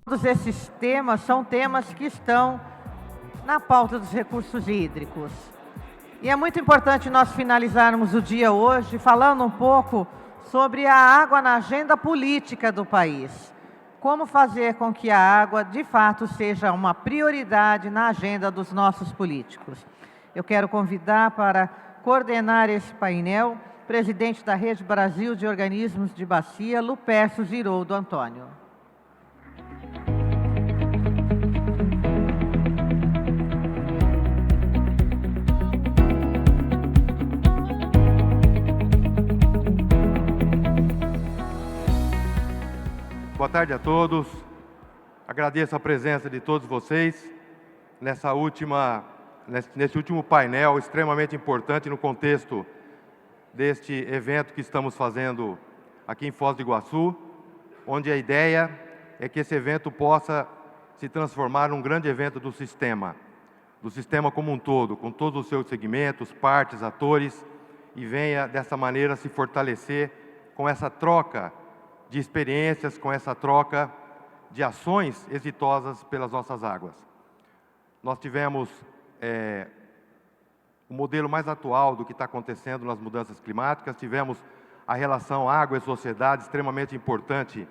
Todos esses temas são temas que estão na pauta dos recursos hídricos. E é muito importante nós finalizarmos o dia hoje falando um pouco sobre a água na agenda política do país. Como fazer com que a água, de fato, seja uma prioridade na agenda dos nossos políticos. Eu quero convidar para coordenar esse painel o presidente da Rede Brasil de Organismos de Bacia, Lupercio Giroldo Antônio. Boa tarde a todos. Agradeço a presença de todos vocês nesse último painel extremamente importante no contexto deste evento que estamos fazendo aqui em Foz do Iguaçu, onde a ideia é que esse evento possa se transformar num grande evento do sistema como um todo, com todos os seus segmentos, partes, atores, e venha dessa maneira se fortalecer com essa troca de experiências, com essa troca de ações exitosas pelas nossas águas. Nós tivemos o modelo mais atual do que está acontecendo nas mudanças climáticas, tivemos a relação água e sociedade extremamente importante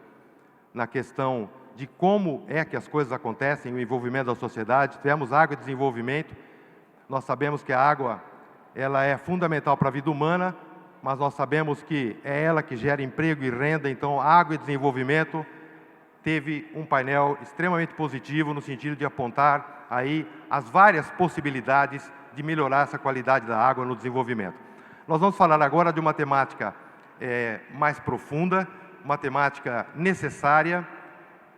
na questão de como é que as coisas acontecem, o envolvimento da sociedade, tivemos água e desenvolvimento. Nós sabemos que a água ela é fundamental para a vida humana, mas nós sabemos que é ela que gera emprego e renda, então água e desenvolvimento teve um painel extremamente positivo no sentido de apontar aí as várias possibilidades de melhorar essa qualidade da água no desenvolvimento. Nós vamos falar agora de uma temática mais profunda, uma temática necessária,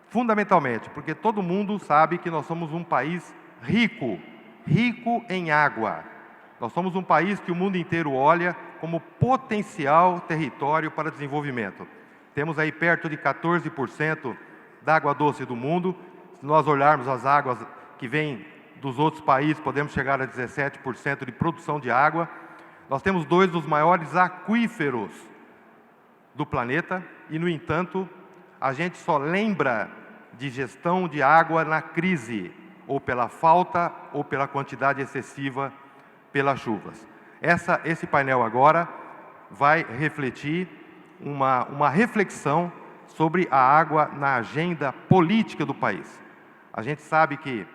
fundamentalmente, porque todo mundo sabe que nós somos um país rico em água. Nós somos um país que o mundo inteiro olha como potencial território para desenvolvimento. Temos aí perto de 14% da água doce do mundo. Se nós olharmos as águas que vêm dos outros países, podemos chegar a 17% de produção de água. Nós temos 2 dos maiores aquíferos do planeta e, no entanto, a gente só lembra de gestão de água na crise, ou pela falta ou pela quantidade excessiva pelas chuvas. Esse painel agora vai refletir uma reflexão sobre a água na agenda política do país. A gente sabe que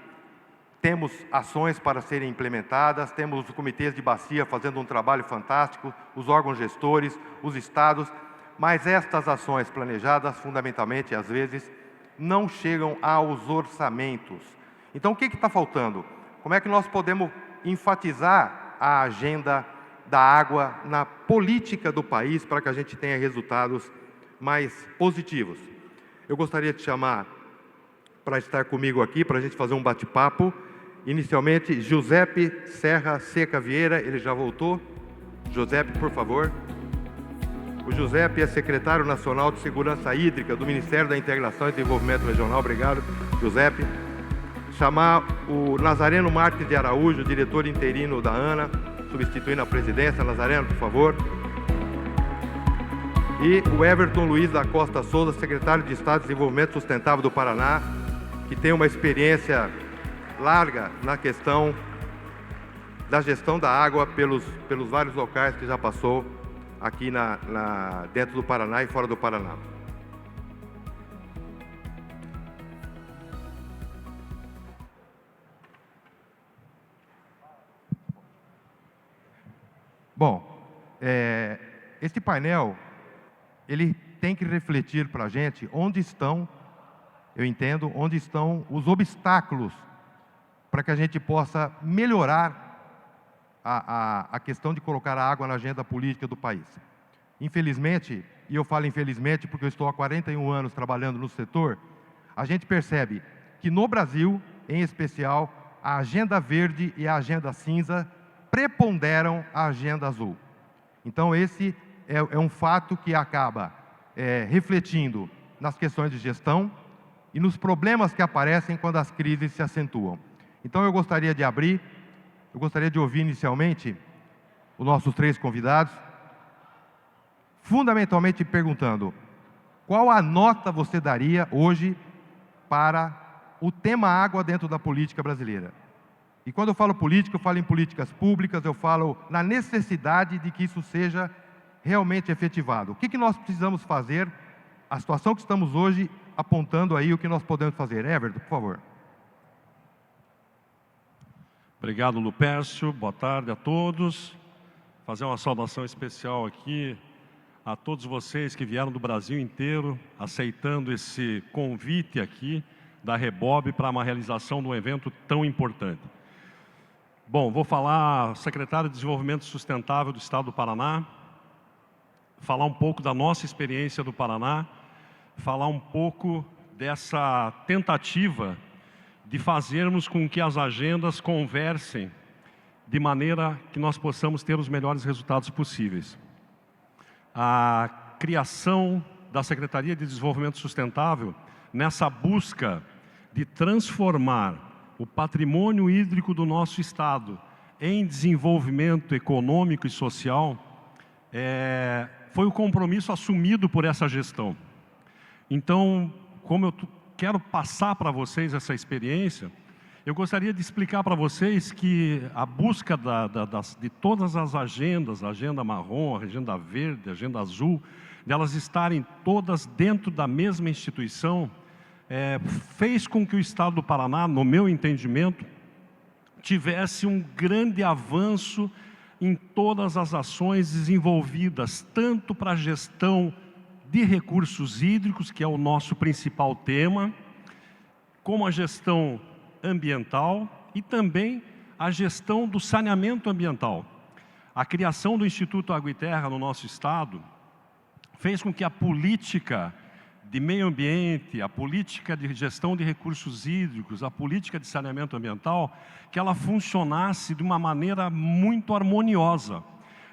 temos ações para serem implementadas, temos os comitês de bacia fazendo um trabalho fantástico, os órgãos gestores, os estados, mas estas ações planejadas, fundamentalmente, às vezes, não chegam aos orçamentos. Então, o que está faltando? Como é que nós podemos enfatizar a agenda da água na política do país para que a gente tenha resultados mais positivos? Eu gostaria de chamar para estar comigo aqui, para a gente fazer um bate-papo, inicialmente, Giuseppe Serra Seca Vieira, ele já voltou. Giuseppe, por favor. O Giuseppe é secretário nacional de Segurança Hídrica do Ministério da Integração e Desenvolvimento Regional. Obrigado, Giuseppe. Chamar o Nazareno Marques de Araújo, diretor interino da ANA, substituindo a presidência. Nazareno, por favor. E o Everton Luiz da Costa Souza, secretário de Estado de Desenvolvimento Sustentável do Paraná, que tem uma experiência larga na questão da gestão da água pelos vários locais que já passou aqui dentro do Paraná e fora do Paraná. Bom, esse painel, ele tem que refletir para a gente onde estão os obstáculos para que a gente possa melhorar a questão de colocar a água na agenda política do país. Infelizmente, e eu falo infelizmente porque eu estou há 41 anos trabalhando no setor, a gente percebe que no Brasil, em especial, a agenda verde e a agenda cinza preponderam a agenda azul. Então esse é um fato que acaba refletindo nas questões de gestão e nos problemas que aparecem quando as crises se acentuam. Então eu gostaria de ouvir inicialmente os nossos 3 convidados, fundamentalmente perguntando: qual a nota você daria hoje para o tema água dentro da política brasileira. E quando eu falo política, eu falo em políticas públicas, eu falo na necessidade de que isso seja realmente efetivado. O que nós precisamos fazer? A situação que estamos hoje apontando aí o que nós podemos fazer. Everton, por favor. Obrigado, Lupércio. Boa tarde a todos. Fazer uma saudação especial aqui a todos vocês que vieram do Brasil inteiro, aceitando esse convite aqui da Rebob para uma realização de um evento tão importante. Bom, vou falar, secretário de Desenvolvimento Sustentável do Estado do Paraná, falar um pouco da nossa experiência do Paraná, falar um pouco dessa tentativa de fazermos com que as agendas conversem de maneira que nós possamos ter os melhores resultados possíveis. A criação da Secretaria de Desenvolvimento Sustentável, nessa busca de transformar o patrimônio hídrico do nosso Estado em desenvolvimento econômico e social, foi o compromisso assumido por essa gestão. Então, como eu quero passar para vocês essa experiência, eu gostaria de explicar para vocês que a busca de todas as agendas, a agenda marrom, a agenda verde, a agenda azul, delas estarem todas dentro da mesma instituição, fez com que o Estado do Paraná, no meu entendimento, tivesse um grande avanço em todas as ações desenvolvidas, tanto para a gestão de recursos hídricos, que é o nosso principal tema, como a gestão ambiental e também a gestão do saneamento ambiental. A criação do Instituto Água e Terra no nosso Estado fez com que a política de meio ambiente, a política de gestão de recursos hídricos, a política de saneamento ambiental, que ela funcionasse de uma maneira muito harmoniosa.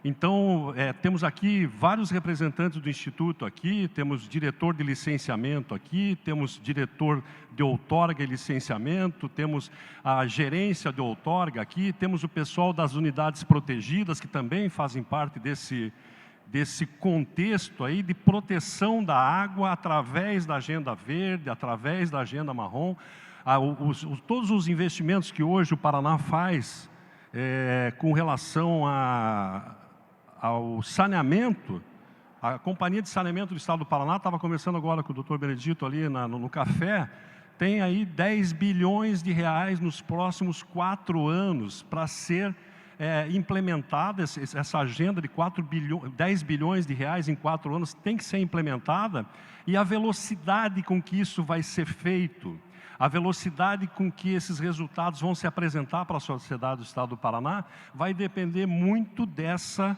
Então, temos aqui vários representantes do Instituto aqui, temos diretor de licenciamento aqui, temos diretor de outorga e licenciamento, temos a gerência de outorga aqui, temos o pessoal das unidades protegidas, que também fazem parte desse contexto aí de proteção da água através da agenda verde, através da agenda marrom. Todos os investimentos que hoje o Paraná faz com relação ao saneamento, a Companhia de Saneamento do Estado do Paraná, estava conversando agora com o Dr. Benedito ali no café, tem aí 10 bilhões de reais nos próximos 4 anos para ser implementada. Essa agenda de 10 bilhões de reais em 4 anos tem que ser implementada, e a velocidade com que isso vai ser feito, a velocidade com que esses resultados vão se apresentar para a sociedade do Estado do Paraná, vai depender muito dessa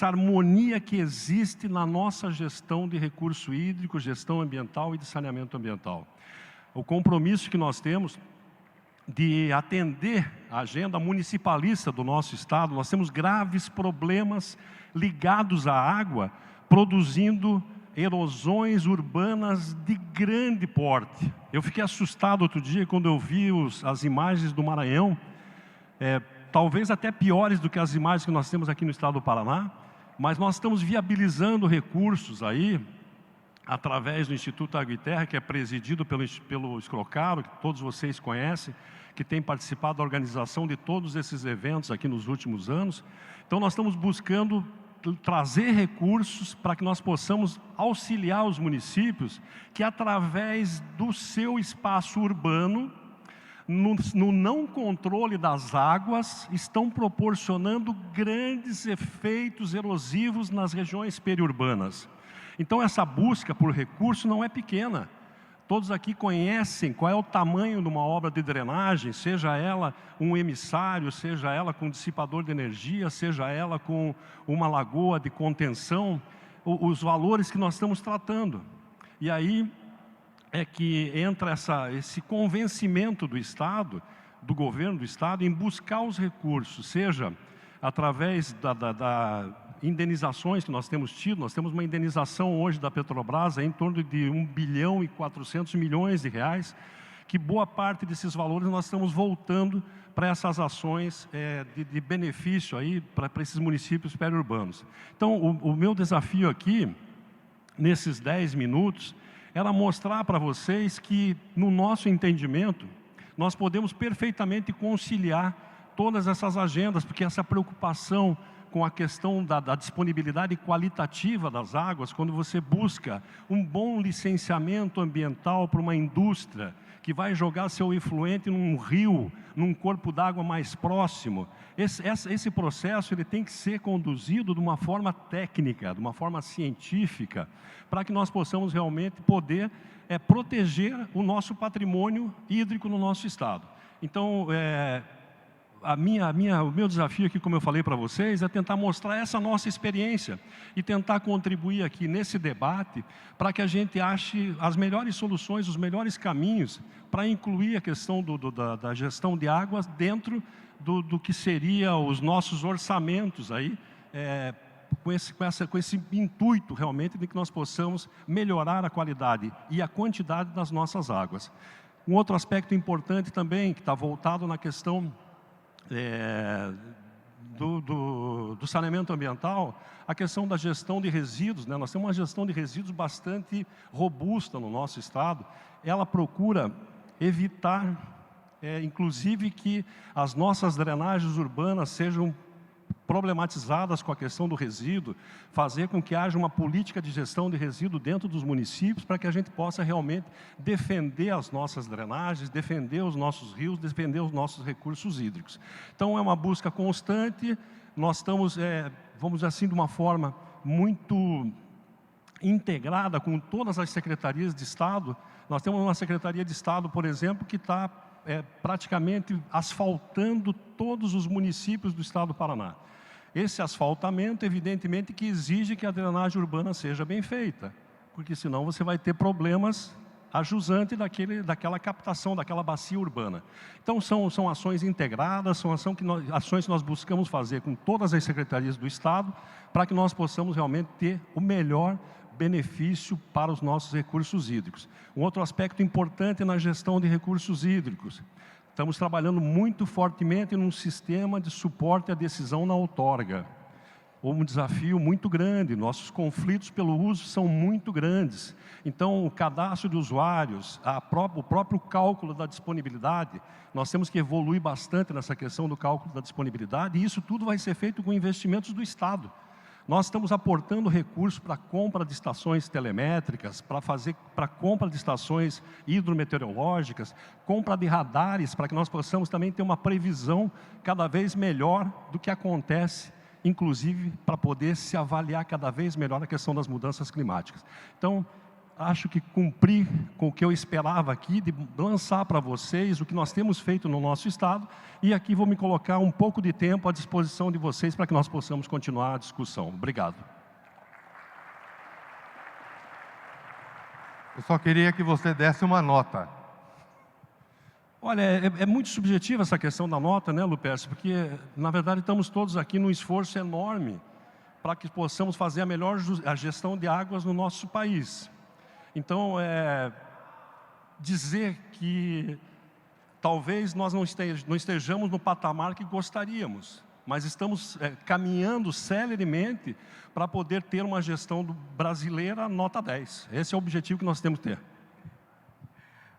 harmonia que existe na nossa gestão de recurso hídrico, gestão ambiental e de saneamento ambiental. O compromisso que nós temos de atender a agenda municipalista do nosso Estado, nós temos graves problemas ligados à água, produzindo erosões urbanas de grande porte. Eu fiquei assustado outro dia quando eu vi as imagens do Maranhão, talvez até piores do que as imagens que nós temos aqui no Estado do Paraná, mas nós estamos viabilizando recursos aí, através do Instituto Água e Terra, que é presidido pelo Escrocaro, que todos vocês conhecem, que tem participado da organização de todos esses eventos aqui nos últimos anos. Então nós estamos buscando trazer recursos para que nós possamos auxiliar os municípios que, através do seu espaço urbano, no não controle das águas, estão proporcionando grandes efeitos erosivos nas regiões periurbanas. Então essa busca por recurso não é pequena. Todos aqui conhecem qual é o tamanho de uma obra de drenagem, seja ela um emissário, seja ela com dissipador de energia, seja ela com uma lagoa de contenção, os valores que nós estamos tratando. E aí é que entra esse convencimento do Estado, do governo do Estado, em buscar os recursos, seja através da indenizações que nós temos tido. Nós temos uma indenização hoje da Petrobras em torno de 1 bilhão e 400 milhões de reais, que boa parte desses valores nós estamos voltando para essas ações de benefício aí para esses municípios periurbanos. Então, o meu desafio aqui, nesses 10 minutos, era mostrar para vocês que, no nosso entendimento, nós podemos perfeitamente conciliar todas essas agendas, porque essa preocupação com a questão da disponibilidade qualitativa das águas, quando você busca um bom licenciamento ambiental para uma indústria que vai jogar seu efluente num rio, num corpo d'água mais próximo, esse processo ele tem que ser conduzido de uma forma técnica, de uma forma científica, para que nós possamos realmente poder proteger o nosso patrimônio hídrico no nosso estado. Então, o meu desafio aqui, como eu falei para vocês, é tentar mostrar essa nossa experiência e tentar contribuir aqui nesse debate para que a gente ache as melhores soluções, os melhores caminhos para incluir a questão da gestão de águas dentro do que seria os nossos orçamentos aí, com esse intuito realmente de que nós possamos melhorar a qualidade e a quantidade das nossas águas. Um outro aspecto importante também, que está voltado na questão do saneamento ambiental, a questão da gestão de resíduos, né? Nós temos uma gestão de resíduos bastante robusta no nosso estado. Ela procura evitar, inclusive, que as nossas drenagens urbanas sejam problematizadas com a questão do resíduo, fazer com que haja uma política de gestão de resíduo dentro dos municípios, para que a gente possa realmente defender as nossas drenagens, defender os nossos rios, defender os nossos recursos hídricos. Então, é uma busca constante. Nós estamos, vamos dizer assim, de uma forma muito integrada com todas as secretarias de Estado. Nós temos uma Secretaria de Estado, por exemplo, que está praticamente asfaltando todos os municípios do estado do Paraná. Esse asfaltamento, evidentemente, que exige que a drenagem urbana seja bem feita, porque senão você vai ter problemas ajusantes daquela captação, daquela bacia urbana. Então, são ações integradas, são ações que nós buscamos fazer com todas as secretarias do Estado, para que nós possamos realmente ter o melhor benefício para os nossos recursos hídricos. Um outro aspecto importante na gestão de recursos hídricos: estamos trabalhando muito fortemente num sistema de suporte à decisão na outorga. Um desafio muito grande, nossos conflitos pelo uso são muito grandes. Então, o cadastro de usuários, o próprio cálculo da disponibilidade, nós temos que evoluir bastante nessa questão do cálculo da disponibilidade, e isso tudo vai ser feito com investimentos do Estado. Nós estamos aportando recursos para a compra de estações telemétricas, para a compra de estações hidrometeorológicas, compra de radares, para que nós possamos também ter uma previsão cada vez melhor do que acontece, inclusive para poder se avaliar cada vez melhor a questão das mudanças climáticas. Então, acho que cumpri com o que eu esperava aqui, de lançar para vocês o que nós temos feito no nosso estado, e aqui vou me colocar um pouco de tempo à disposição de vocês para que nós possamos continuar a discussão. Obrigado. Eu só queria que você desse uma nota. Olha, é muito subjetiva essa questão da nota, né, Lupercio? Porque, na verdade, estamos todos aqui num esforço enorme para que possamos fazer a gestão de águas no nosso país. Então, dizer que talvez nós não estejamos no patamar que gostaríamos, mas estamos caminhando celeremente para poder ter uma gestão brasileira nota 10. Esse é o objetivo que nós temos que ter.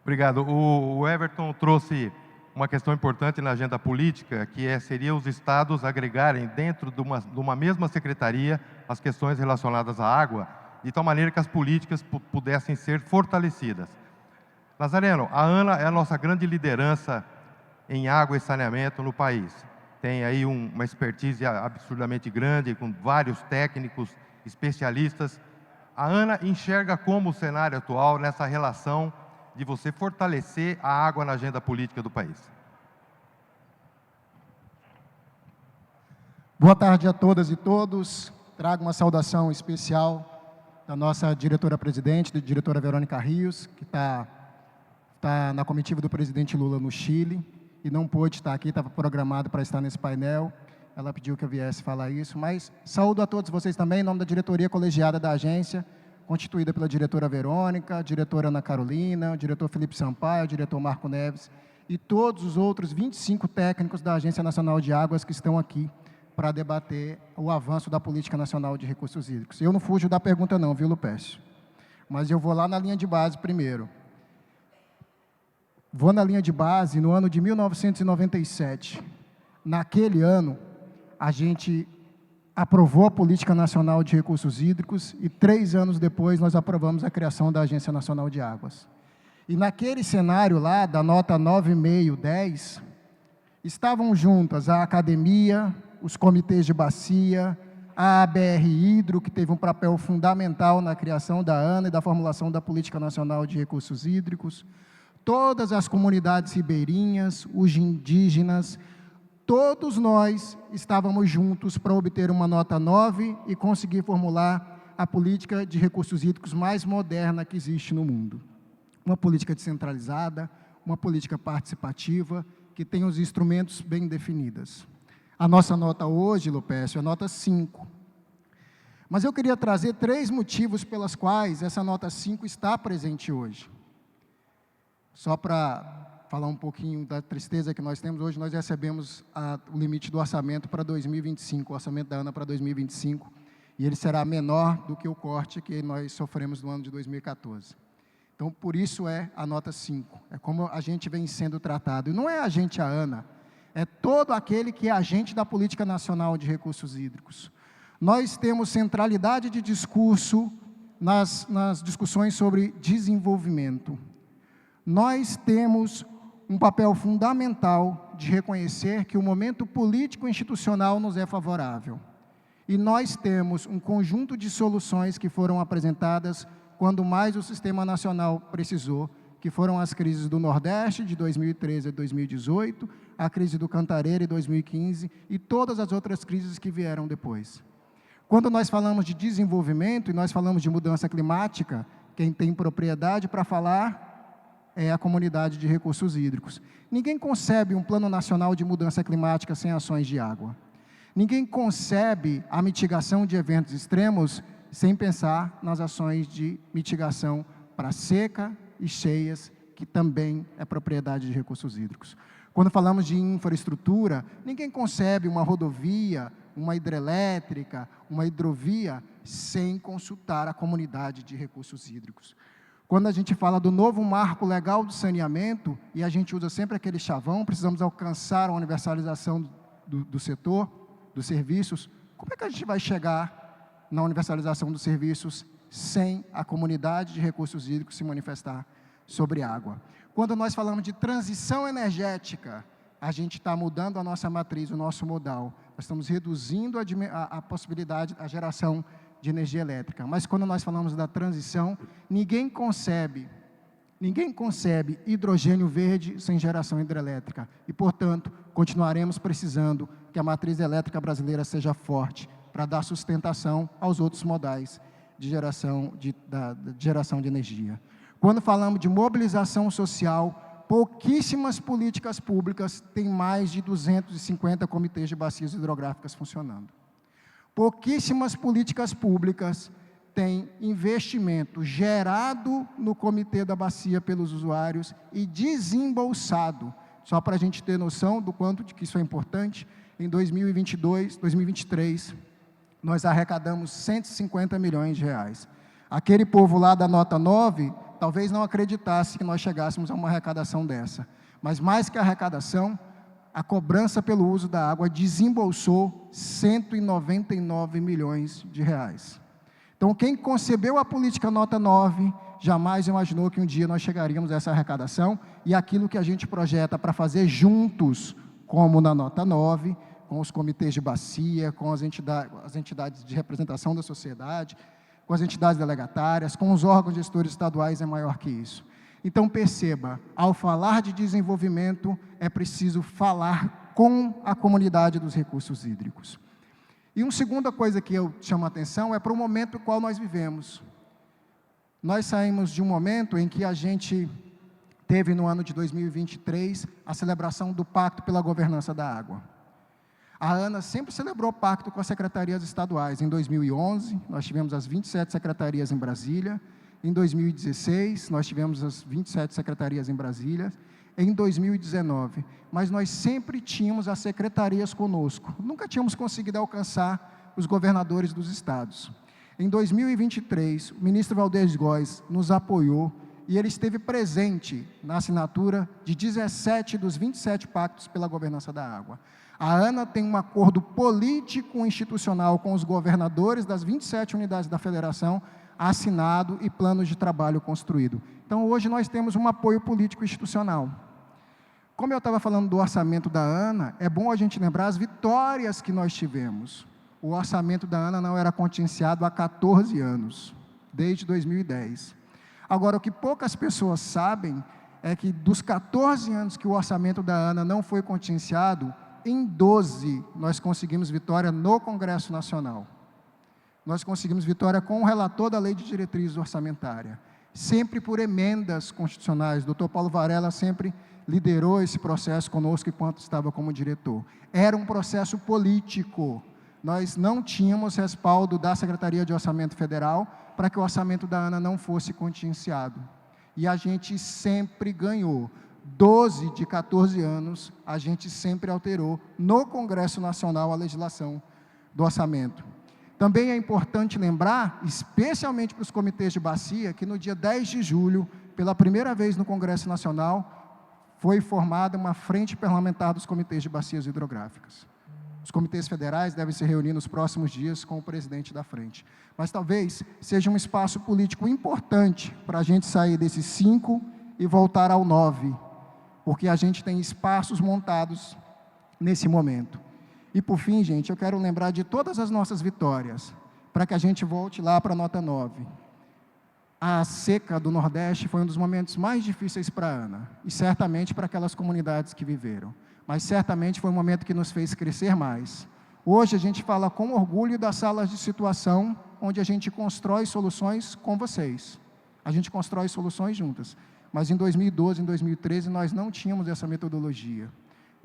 Obrigado. O Everton trouxe uma questão importante na agenda política, que seria os estados agregarem dentro de uma mesma secretaria as questões relacionadas à água, de tal maneira que as políticas pudessem ser fortalecidas. Nazareno, a ANA é a nossa grande liderança em água e saneamento no país. Tem aí uma expertise absurdamente grande, com vários técnicos, especialistas. A ANA enxerga como o cenário atual nessa relação de você fortalecer a água na agenda política do país. Boa tarde a todas e todos. Trago uma saudação especial da nossa diretora-presidente, da diretora Verônica Rios, que está na comitiva do presidente Lula no Chile, e não pôde estar aqui, estava programado para estar nesse painel. Ela pediu que eu viesse falar isso, mas saúdo a todos vocês também, em nome da diretoria colegiada da agência, constituída pela diretora Verônica, a diretora Ana Carolina, o diretor Felipe Sampaio, o diretor Marco Neves, e todos os outros 25 técnicos da Agência Nacional de Águas que estão aqui para debater o avanço da Política Nacional de Recursos Hídricos. Eu não fujo da pergunta não, viu, Lupercio? mas eu vou lá na linha de base primeiro. Vou na linha de base no ano de 1997. Naquele ano, a gente aprovou a Política Nacional de Recursos Hídricos e 3 anos depois nós aprovamos a criação da Agência Nacional de Águas. E naquele cenário lá, da nota 9,5, 10, estavam juntas a academia, os comitês de bacia, a ABR Hidro, que teve um papel fundamental na criação da ANA e da formulação da Política Nacional de Recursos Hídricos, todas as comunidades ribeirinhas, os indígenas, todos nós estávamos juntos para obter uma nota 9 e conseguir formular a política de recursos hídricos mais moderna que existe no mundo. Uma política descentralizada, uma política participativa, que tem os instrumentos bem definidos. A nossa nota hoje, Lupécio, é nota 5. Mas eu queria trazer 3 motivos pelos quais essa nota 5 está presente hoje. Só para falar um pouquinho da tristeza que nós temos, hoje nós recebemos o limite do orçamento para 2025, o orçamento da ANA para 2025, e ele será menor do que o corte que nós sofremos no ano de 2014. Então, por isso é a nota 5, é como a gente vem sendo tratado. E não é a gente, a ANA, é todo aquele que é agente da Política Nacional de Recursos Hídricos. Nós temos centralidade de discurso nas discussões sobre desenvolvimento. Nós temos um papel fundamental de reconhecer que o momento político e institucional nos é favorável. E nós temos um conjunto de soluções que foram apresentadas quando mais o Sistema Nacional precisou, que foram as crises do Nordeste, de 2013 a 2018, a crise do Cantareira, em 2015, e todas as outras crises que vieram depois. Quando nós falamos de desenvolvimento, e nós falamos de mudança climática, quem tem propriedade para falar é a comunidade de recursos hídricos. Ninguém concebe um plano nacional de mudança climática sem ações de água. Ninguém concebe a mitigação de eventos extremos sem pensar nas ações de mitigação para seca e cheias, que também é propriedade de recursos hídricos. Quando falamos de infraestrutura, ninguém concebe uma rodovia, uma hidrelétrica, uma hidrovia, sem consultar a comunidade de recursos hídricos. Quando a gente fala do novo marco legal do saneamento, e a gente usa sempre aquele chavão, precisamos alcançar a universalização do setor, dos serviços, como é que a gente vai chegar na universalização dos serviços sem a comunidade de recursos hídricos se manifestar sobre água? Quando nós falamos de transição energética, a gente está mudando a nossa matriz, o nosso modal. Nós estamos reduzindo a possibilidade, a geração de energia elétrica. Mas quando nós falamos da transição, ninguém concebe hidrogênio verde sem geração hidrelétrica. E, portanto, continuaremos precisando que a matriz elétrica brasileira seja forte para dar sustentação aos outros modais de geração de energia. Quando falamos de mobilização social, pouquíssimas políticas públicas têm mais de 250 comitês de bacias hidrográficas funcionando. Pouquíssimas políticas públicas têm investimento gerado no comitê da bacia pelos usuários e desembolsado. Só para a gente ter noção do quanto de que isso é importante, em 2023, nós arrecadamos 150 milhões de reais. Aquele povo lá da nota 9, talvez não acreditasse que nós chegássemos a uma arrecadação dessa. Mas mais que a arrecadação, a cobrança pelo uso da água desembolsou 199 milhões de reais. Então, quem concebeu a política nota 9, jamais imaginou que um dia nós chegaríamos a essa arrecadação, e aquilo que a gente projeta para fazer juntos, como na nota 9, com os comitês de bacia, com as entidades de representação da sociedade, com as entidades delegatárias, com os órgãos gestores estaduais, é maior que isso. Então, perceba, ao falar de desenvolvimento, é preciso falar com a comunidade dos recursos hídricos. E uma segunda coisa que eu chamo a atenção é para o momento no qual nós vivemos. Nós saímos de um momento em que a gente teve, no ano de 2023, a celebração do Pacto pela Governança da Água. A ANA sempre celebrou pacto com as secretarias estaduais. Em 2011, nós tivemos as 27 secretarias em Brasília. Em 2016, nós tivemos as 27 secretarias em Brasília. Em 2019, mas nós sempre tínhamos as secretarias conosco. Nunca tínhamos conseguido alcançar os governadores dos estados. Em 2023, o ministro Valdez Góes nos apoiou e ele esteve presente na assinatura de 17 dos 27 pactos pela governança da água. A ANA tem um acordo político-institucional com os governadores das 27 unidades da federação, assinado e planos de trabalho construído. Então, hoje nós temos um apoio político-institucional. Como eu estava falando do orçamento da ANA, é bom a gente lembrar as vitórias que nós tivemos. O orçamento da ANA não era contingenciado há 14 anos, desde 2010. Agora, o que poucas pessoas sabem é que dos 14 anos que o orçamento da ANA não foi contingenciado, em 12 nós conseguimos vitória no Congresso Nacional. Nós conseguimos vitória com o relator da Lei de Diretrizes Orçamentárias, sempre por emendas constitucionais. O Dr. Paulo Varela sempre liderou esse processo conosco enquanto estava como diretor. Era um processo político. Nós não tínhamos respaldo da Secretaria de Orçamento Federal para que o orçamento da ANA não fosse contingenciado. E a gente sempre ganhou. 12 de 14 anos, a gente sempre alterou no Congresso Nacional a legislação do orçamento. Também é importante lembrar, especialmente para os comitês de bacia, que no dia 10 de julho, pela primeira vez no Congresso Nacional, foi formada uma frente parlamentar dos comitês de bacias hidrográficas. Os comitês federais devem se reunir nos próximos dias com o presidente da frente. Mas talvez seja um espaço político importante para a gente sair desses 5 e voltar ao 9, porque a gente tem espaços montados nesse momento. E por fim, gente, eu quero lembrar de todas as nossas vitórias, para que a gente volte lá para a nota 9. A seca do Nordeste foi um dos momentos mais difíceis para a ANA, e certamente para aquelas comunidades que viveram. Mas certamente foi um momento que nos fez crescer mais. Hoje a gente fala com orgulho das salas de situação, onde a gente constrói soluções com vocês. A gente constrói soluções juntas. Mas em 2012, em 2013, nós não tínhamos essa metodologia.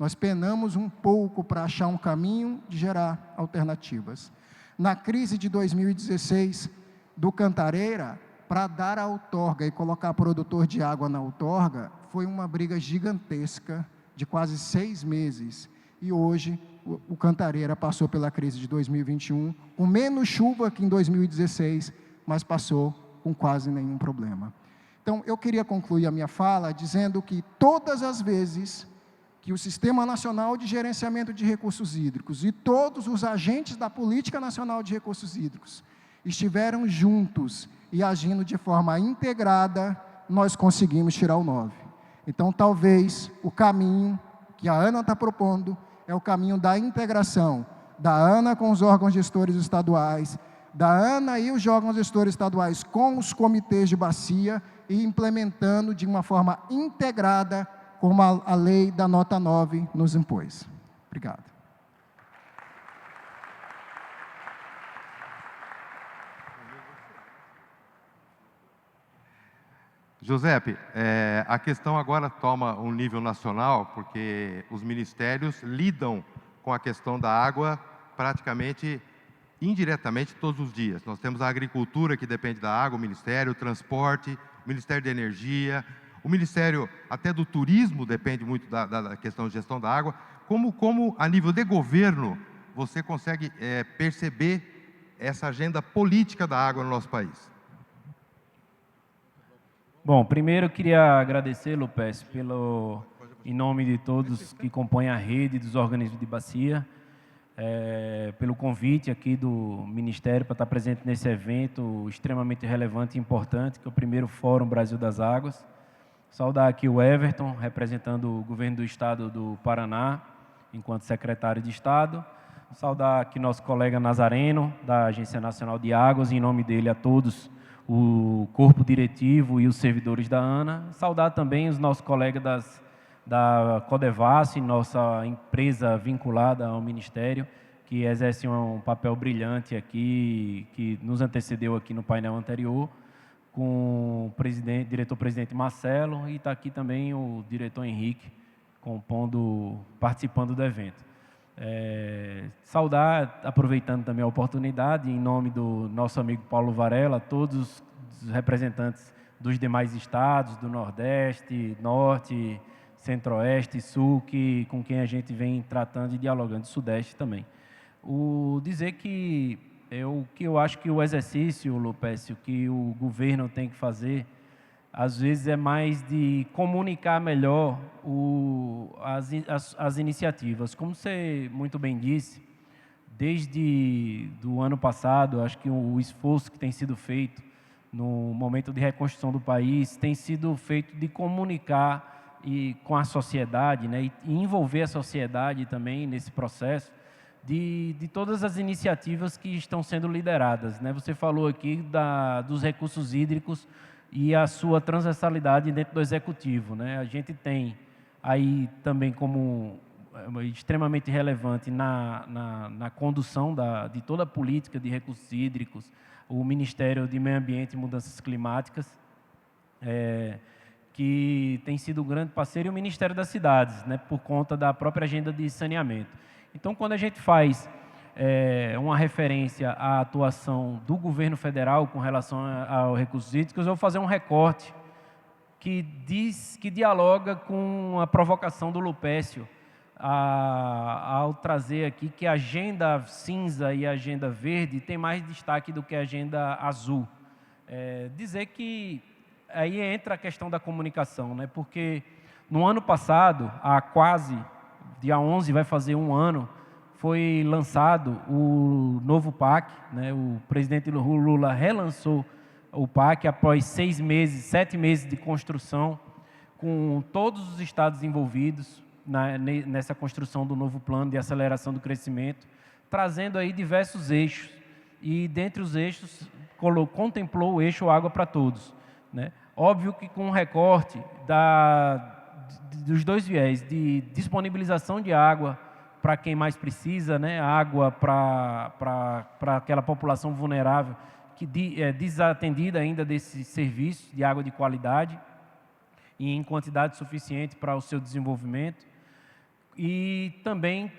Nós penamos um pouco para achar um caminho de gerar alternativas. Na crise de 2016, do Cantareira, para dar a outorga e colocar produtor de água na outorga, foi uma briga gigantesca de quase 6 meses. E hoje, o Cantareira passou pela crise de 2021, com menos chuva que em 2016, mas passou com quase nenhum problema. Então, eu queria concluir a minha fala dizendo que todas as vezes que o Sistema Nacional de Gerenciamento de Recursos Hídricos e todos os agentes da Política Nacional de Recursos Hídricos estiveram juntos e agindo de forma integrada, nós conseguimos tirar o 9. Então, talvez o caminho que a ANA está propondo é o caminho da integração da ANA com os órgãos gestores estaduais, da ANA e os órgãos gestores estaduais com os comitês de bacia e implementando de uma forma integrada como a lei da nota 9 nos impôs. Obrigado. Giuseppe, a questão agora toma um nível nacional, porque os ministérios lidam com a questão da água praticamente indiretamente todos os dias. Nós temos a agricultura, que depende da água, o Ministério, o transporte, o Ministério da Energia, o Ministério até do Turismo depende muito da questão de gestão da água. Como a nível de governo, você consegue perceber essa agenda política da água no nosso país? Bom, primeiro eu queria agradecer, Lupes, em nome de todos que compõem a rede dos organismos de bacia, pelo convite aqui do Ministério para estar presente nesse evento extremamente relevante e importante, que é o primeiro Fórum Brasil das Águas. Saudar aqui o Everton, representando o governo do Estado do Paraná, enquanto secretário de Estado. Saudar aqui nosso colega Nazareno, da Agência Nacional de Águas, em nome dele a todos, o corpo diretivo e os servidores da ANA. Saudar também os nossos colegas da Codevas, nossa empresa vinculada ao Ministério, que exerce um papel brilhante aqui, que nos antecedeu aqui no painel anterior, com o diretor-presidente Marcelo, e está aqui também o diretor Henrique, participando do evento. Saudar, aproveitando também a oportunidade, em nome do nosso amigo Paulo Varela, todos os representantes dos demais estados, do Nordeste, Norte, Centro-Oeste, Sul, com quem a gente vem tratando e dialogando, Sudeste também. Dizer que o que eu acho que o exercício, Lupécio, que o governo tem que fazer, às vezes é mais de comunicar melhor as iniciativas. Como você muito bem disse, desde do ano passado, acho que o esforço que tem sido feito no momento de reconstrução do país tem sido feito de comunicar com a sociedade, né, e envolver a sociedade também nesse processo de todas as iniciativas que estão sendo lideradas, né? Você falou aqui dos recursos hídricos e a sua transversalidade dentro do executivo, né? A gente tem aí também como extremamente relevante na condução de toda a política de recursos hídricos o Ministério de Meio Ambiente e Mudanças Climáticas, que tem sido um grande parceiro, e o Ministério das Cidades, né, por conta da própria agenda de saneamento. Então, quando a gente faz uma referência à atuação do governo federal com relação aos recursos hídricos, eu vou fazer um recorte que dialoga com a provocação do Lupécio ao trazer aqui que a agenda cinza e a agenda verde tem mais destaque do que a agenda azul. Dizer que aí entra a questão da comunicação, né? Porque no ano passado, dia 11 vai fazer um ano, foi lançado o novo PAC, né? O presidente Lula relançou o PAC após 7 meses de construção, com todos os estados envolvidos nessa construção do novo plano de aceleração do crescimento, trazendo aí diversos eixos, e dentre os eixos contemplou o eixo Água para Todos, né? Óbvio que com um recorte dos dois viés, de disponibilização de água para quem mais precisa, né? Água para aquela população vulnerável que é desatendida ainda desse serviço de água de qualidade e em quantidade suficiente para o seu desenvolvimento, e também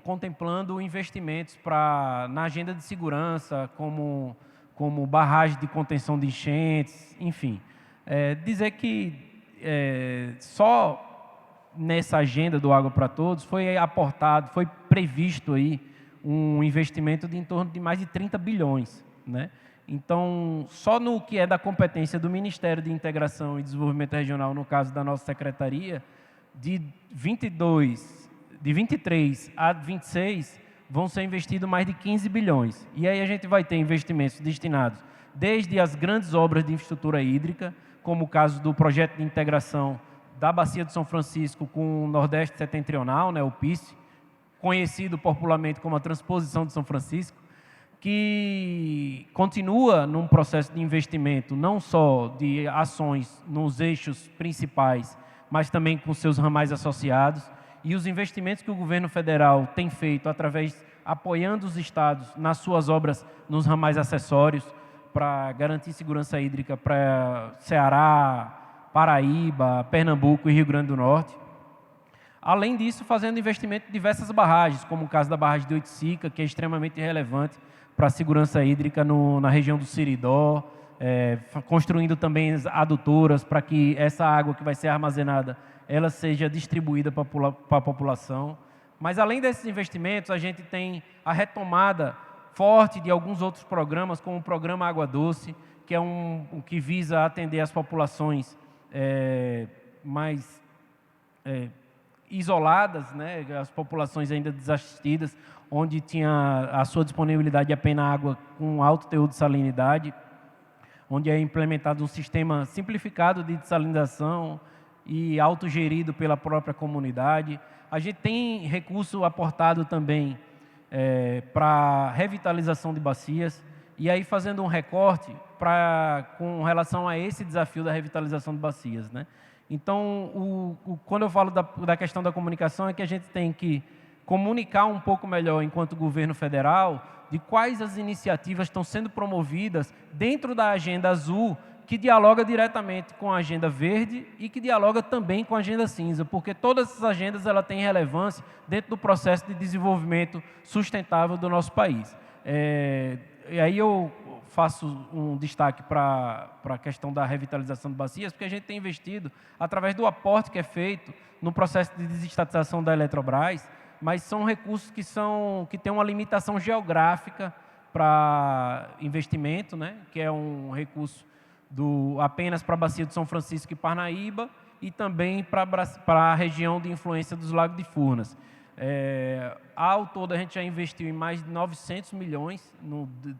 contemplando investimentos na agenda de segurança, como barragem de contenção de enchentes, enfim. Dizer que só nessa agenda do Água para Todos foi previsto aí um investimento de em torno de mais de 30 bilhões, né? Então, só no que é da competência do Ministério de Integração e Desenvolvimento Regional, no caso da nossa secretaria, de 23 a 26, vão ser investidos mais de 15 bilhões. E aí a gente vai ter investimentos destinados desde as grandes obras de infraestrutura hídrica, como o caso do projeto de integração da Bacia de São Francisco com o Nordeste Setentrional, né, o PIS, conhecido popularmente como a Transposição de São Francisco, que continua num processo de investimento, não só de ações nos eixos principais, mas também com seus ramais associados, e os investimentos que o governo federal tem feito apoiando os estados nas suas obras nos ramais acessórios, para garantir segurança hídrica para Ceará, Paraíba, Pernambuco e Rio Grande do Norte. Além disso, fazendo investimento em diversas barragens, como o caso da barragem de Oiticica, que é extremamente relevante para a segurança hídrica na região do Siridó, construindo também adutoras para que essa água que vai ser armazenada ela seja distribuída para a população. Mas, além desses investimentos, a gente tem a retomada forte de alguns outros programas, como o Programa Água Doce, que é que visa atender as populações mais isoladas, né, as populações ainda desassistidas, onde tinha a sua disponibilidade apenas água com alto teor de salinidade, onde é implementado um sistema simplificado de dessalinização e autogerido pela própria comunidade. A gente tem recurso aportado também para revitalização de bacias, e aí fazendo um recorte com relação a esse desafio da revitalização de bacias, né? Então, quando eu falo da questão da comunicação, é que a gente tem que comunicar um pouco melhor, enquanto governo federal, de quais as iniciativas estão sendo promovidas dentro da agenda azul, que dialoga diretamente com a agenda verde e que dialoga também com a agenda cinza, porque todas essas agendas têm relevância dentro do processo de desenvolvimento sustentável do nosso país. E aí eu faço um destaque para a questão da revitalização de bacias, porque a gente tem investido, através do aporte que é feito no processo de desestatização da Eletrobras, mas são recursos que têm uma limitação geográfica para investimento, né, que é um recurso apenas para a Bacia de São Francisco e Parnaíba, e também para a região de influência dos Lagos de Furnas. Ao todo, a gente já investiu em mais de 900 milhões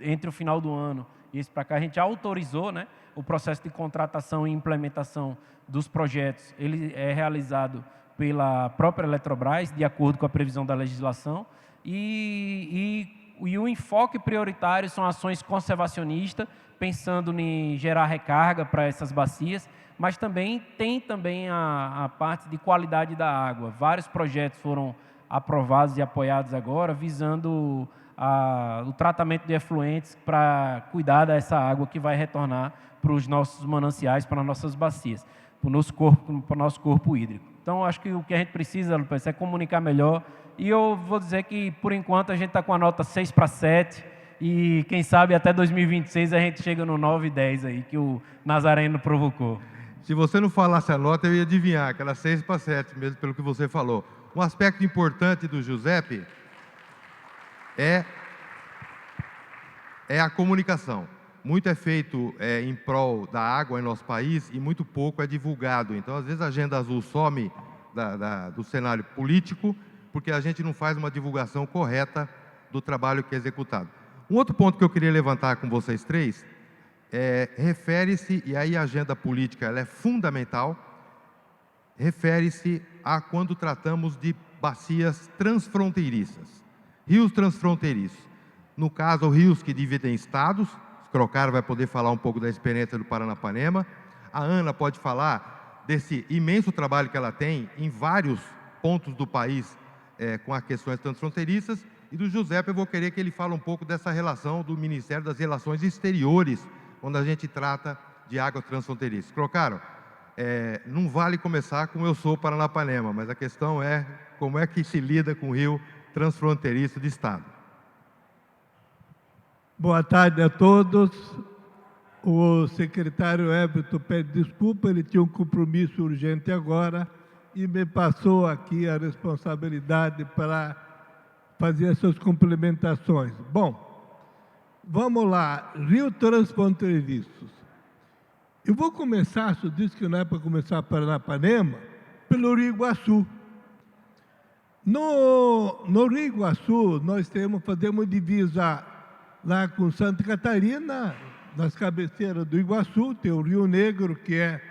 entre o final do ano e esse para cá. A gente autorizou, né, o processo de contratação e implementação dos projetos. Ele é realizado pela própria Eletrobras, de acordo com a previsão da legislação, e o enfoque prioritário são ações conservacionistas, pensando em gerar recarga para essas bacias, mas também tem a parte de qualidade da água. Vários projetos foram aprovados e apoiados agora, visando o tratamento de efluentes para cuidar dessa água que vai retornar para os nossos mananciais, para as nossas bacias, para o nosso corpo hídrico. Então, acho que o que a gente precisa, Lupes, é comunicar melhor. E eu vou dizer que, por enquanto, a gente está com a nota 6/7, e quem sabe até 2026 a gente chega no 9 e 10 aí, que o Nazareno provocou. Se você não falasse a nota, eu ia adivinhar, que era 6/7, mesmo pelo que você falou. Um aspecto importante do Giuseppe é a comunicação. Muito é feito em prol da água em nosso país e muito pouco é divulgado. Então, às vezes, a Agenda Azul some do cenário político porque a gente não faz uma divulgação correta do trabalho que é executado. Um outro ponto que eu queria levantar com vocês três refere-se, e aí a agenda política ela é fundamental, refere-se a quando tratamos de bacias transfronteiriças, rios transfronteiriços. No caso, rios que dividem estados. Crocaro vai poder falar um pouco da experiência do Paranapanema. A Ana pode falar desse imenso trabalho que ela tem em vários pontos do país com as questões transfronteiriças. E do Giuseppe eu vou querer que ele fale um pouco dessa relação do Ministério das Relações Exteriores, quando a gente trata de águas transfronteiriças. Crocaro, não vale começar com eu sou Paranapanema, mas a questão é como é que se lida com o rio transfronteiriço de estado. Boa tarde a todos. O secretário Everton pede desculpa, ele tinha um compromisso urgente agora e me passou aqui a responsabilidade para fazer essas complementações. Bom, vamos lá, rio transfronteiriços. Eu vou começar, se eu disse que não é para começar Paranapanema, pelo Rio Iguaçu. No Rio Iguaçu, nós fazemos divisa lá com Santa Catarina, nas cabeceiras do Iguaçu, tem o Rio Negro, que é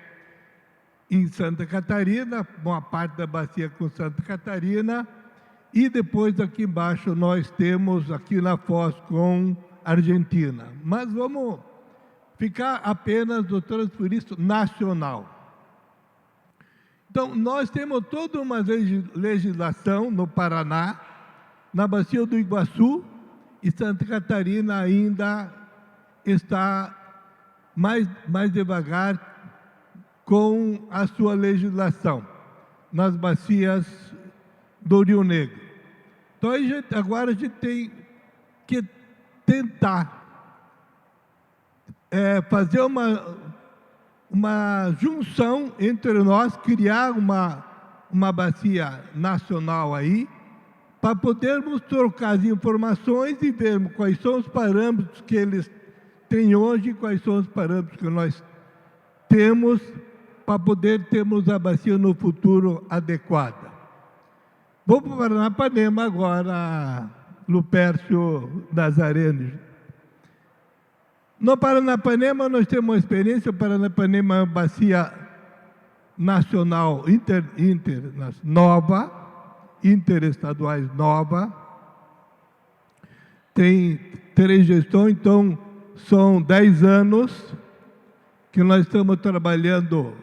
em Santa Catarina, uma parte da bacia com Santa Catarina, e depois aqui embaixo nós temos, aqui na Foz, com Argentina. Mas vamos ficar apenas do transferiço nacional. Então, nós temos toda uma legislação no Paraná, na bacia do Iguaçu, e Santa Catarina ainda está mais devagar com a sua legislação nas bacias do Rio Negro. Então, agora a gente tem que tentar fazer uma junção entre nós, criar uma bacia nacional aí, para podermos trocar as informações e vermos quais são os parâmetros que eles têm hoje e quais são os parâmetros que nós temos para poder termos a bacia no futuro adequada. Vou para o Paranapanema agora, Lupércio Nazareno. No Paranapanema nós temos uma experiência, o Paranapanema é uma bacia nacional nova, interestaduais nova, tem 3 gestões, então são 10 anos que nós estamos trabalhando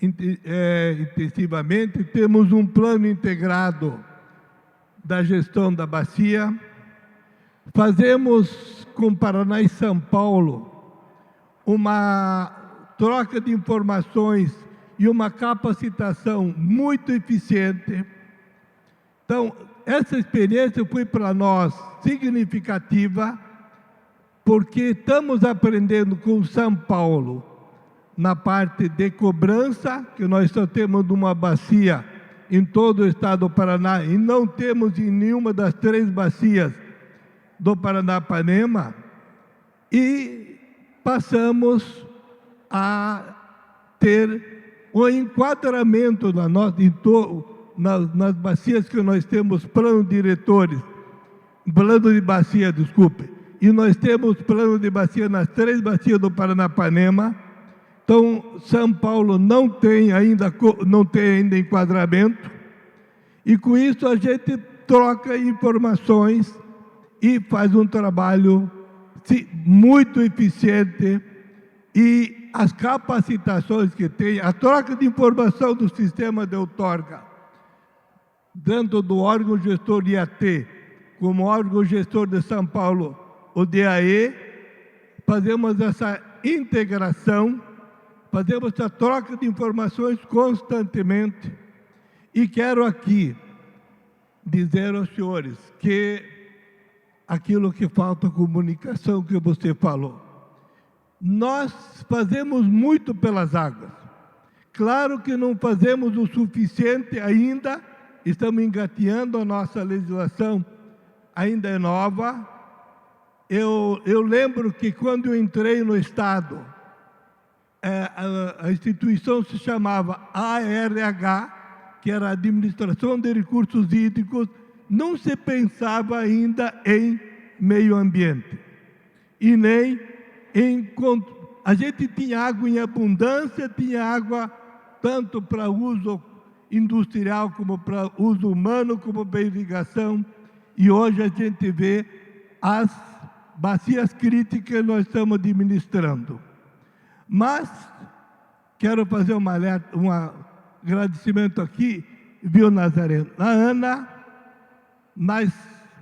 intensivamente. Temos um plano integrado da gestão da bacia, fazemos com Paraná e São Paulo uma troca de informações e uma capacitação muito eficiente. Então, essa experiência foi para nós significativa, porque estamos aprendendo com São Paulo na parte de cobrança, que nós só temos uma bacia em todo o estado do Paraná e não temos em nenhuma das 3 bacias do Paranapanema e passamos a ter o enquadramento nas bacias que nós temos plano de bacia, desculpe, e nós temos plano de bacia nas 3 bacias do Paranapanema. Então, São Paulo não tem ainda enquadramento, e com isso a gente troca informações e faz um trabalho muito eficiente, e as capacitações que tem, a troca de informação do sistema de outorga, tanto do órgão gestor IAT, como órgão gestor de São Paulo, o DAE, fazemos essa integração, fazemos essa troca de informações constantemente, e quero aqui dizer aos senhores que aquilo que falta comunicação que você falou. Nós fazemos muito pelas águas. Claro que não fazemos o suficiente ainda, estamos engateando, a nossa legislação ainda é nova. Eu lembro que quando eu entrei no Estado, a instituição se chamava ARH, que era a Administração de Recursos Hídricos, não se pensava ainda em meio ambiente. E nem a gente tinha água em abundância, tinha água tanto para uso industrial, como para uso humano, como para irrigação. E hoje a gente vê as bacias críticas que nós estamos administrando. Mas quero fazer um agradecimento aqui, viu, Nazareno? A Ana, na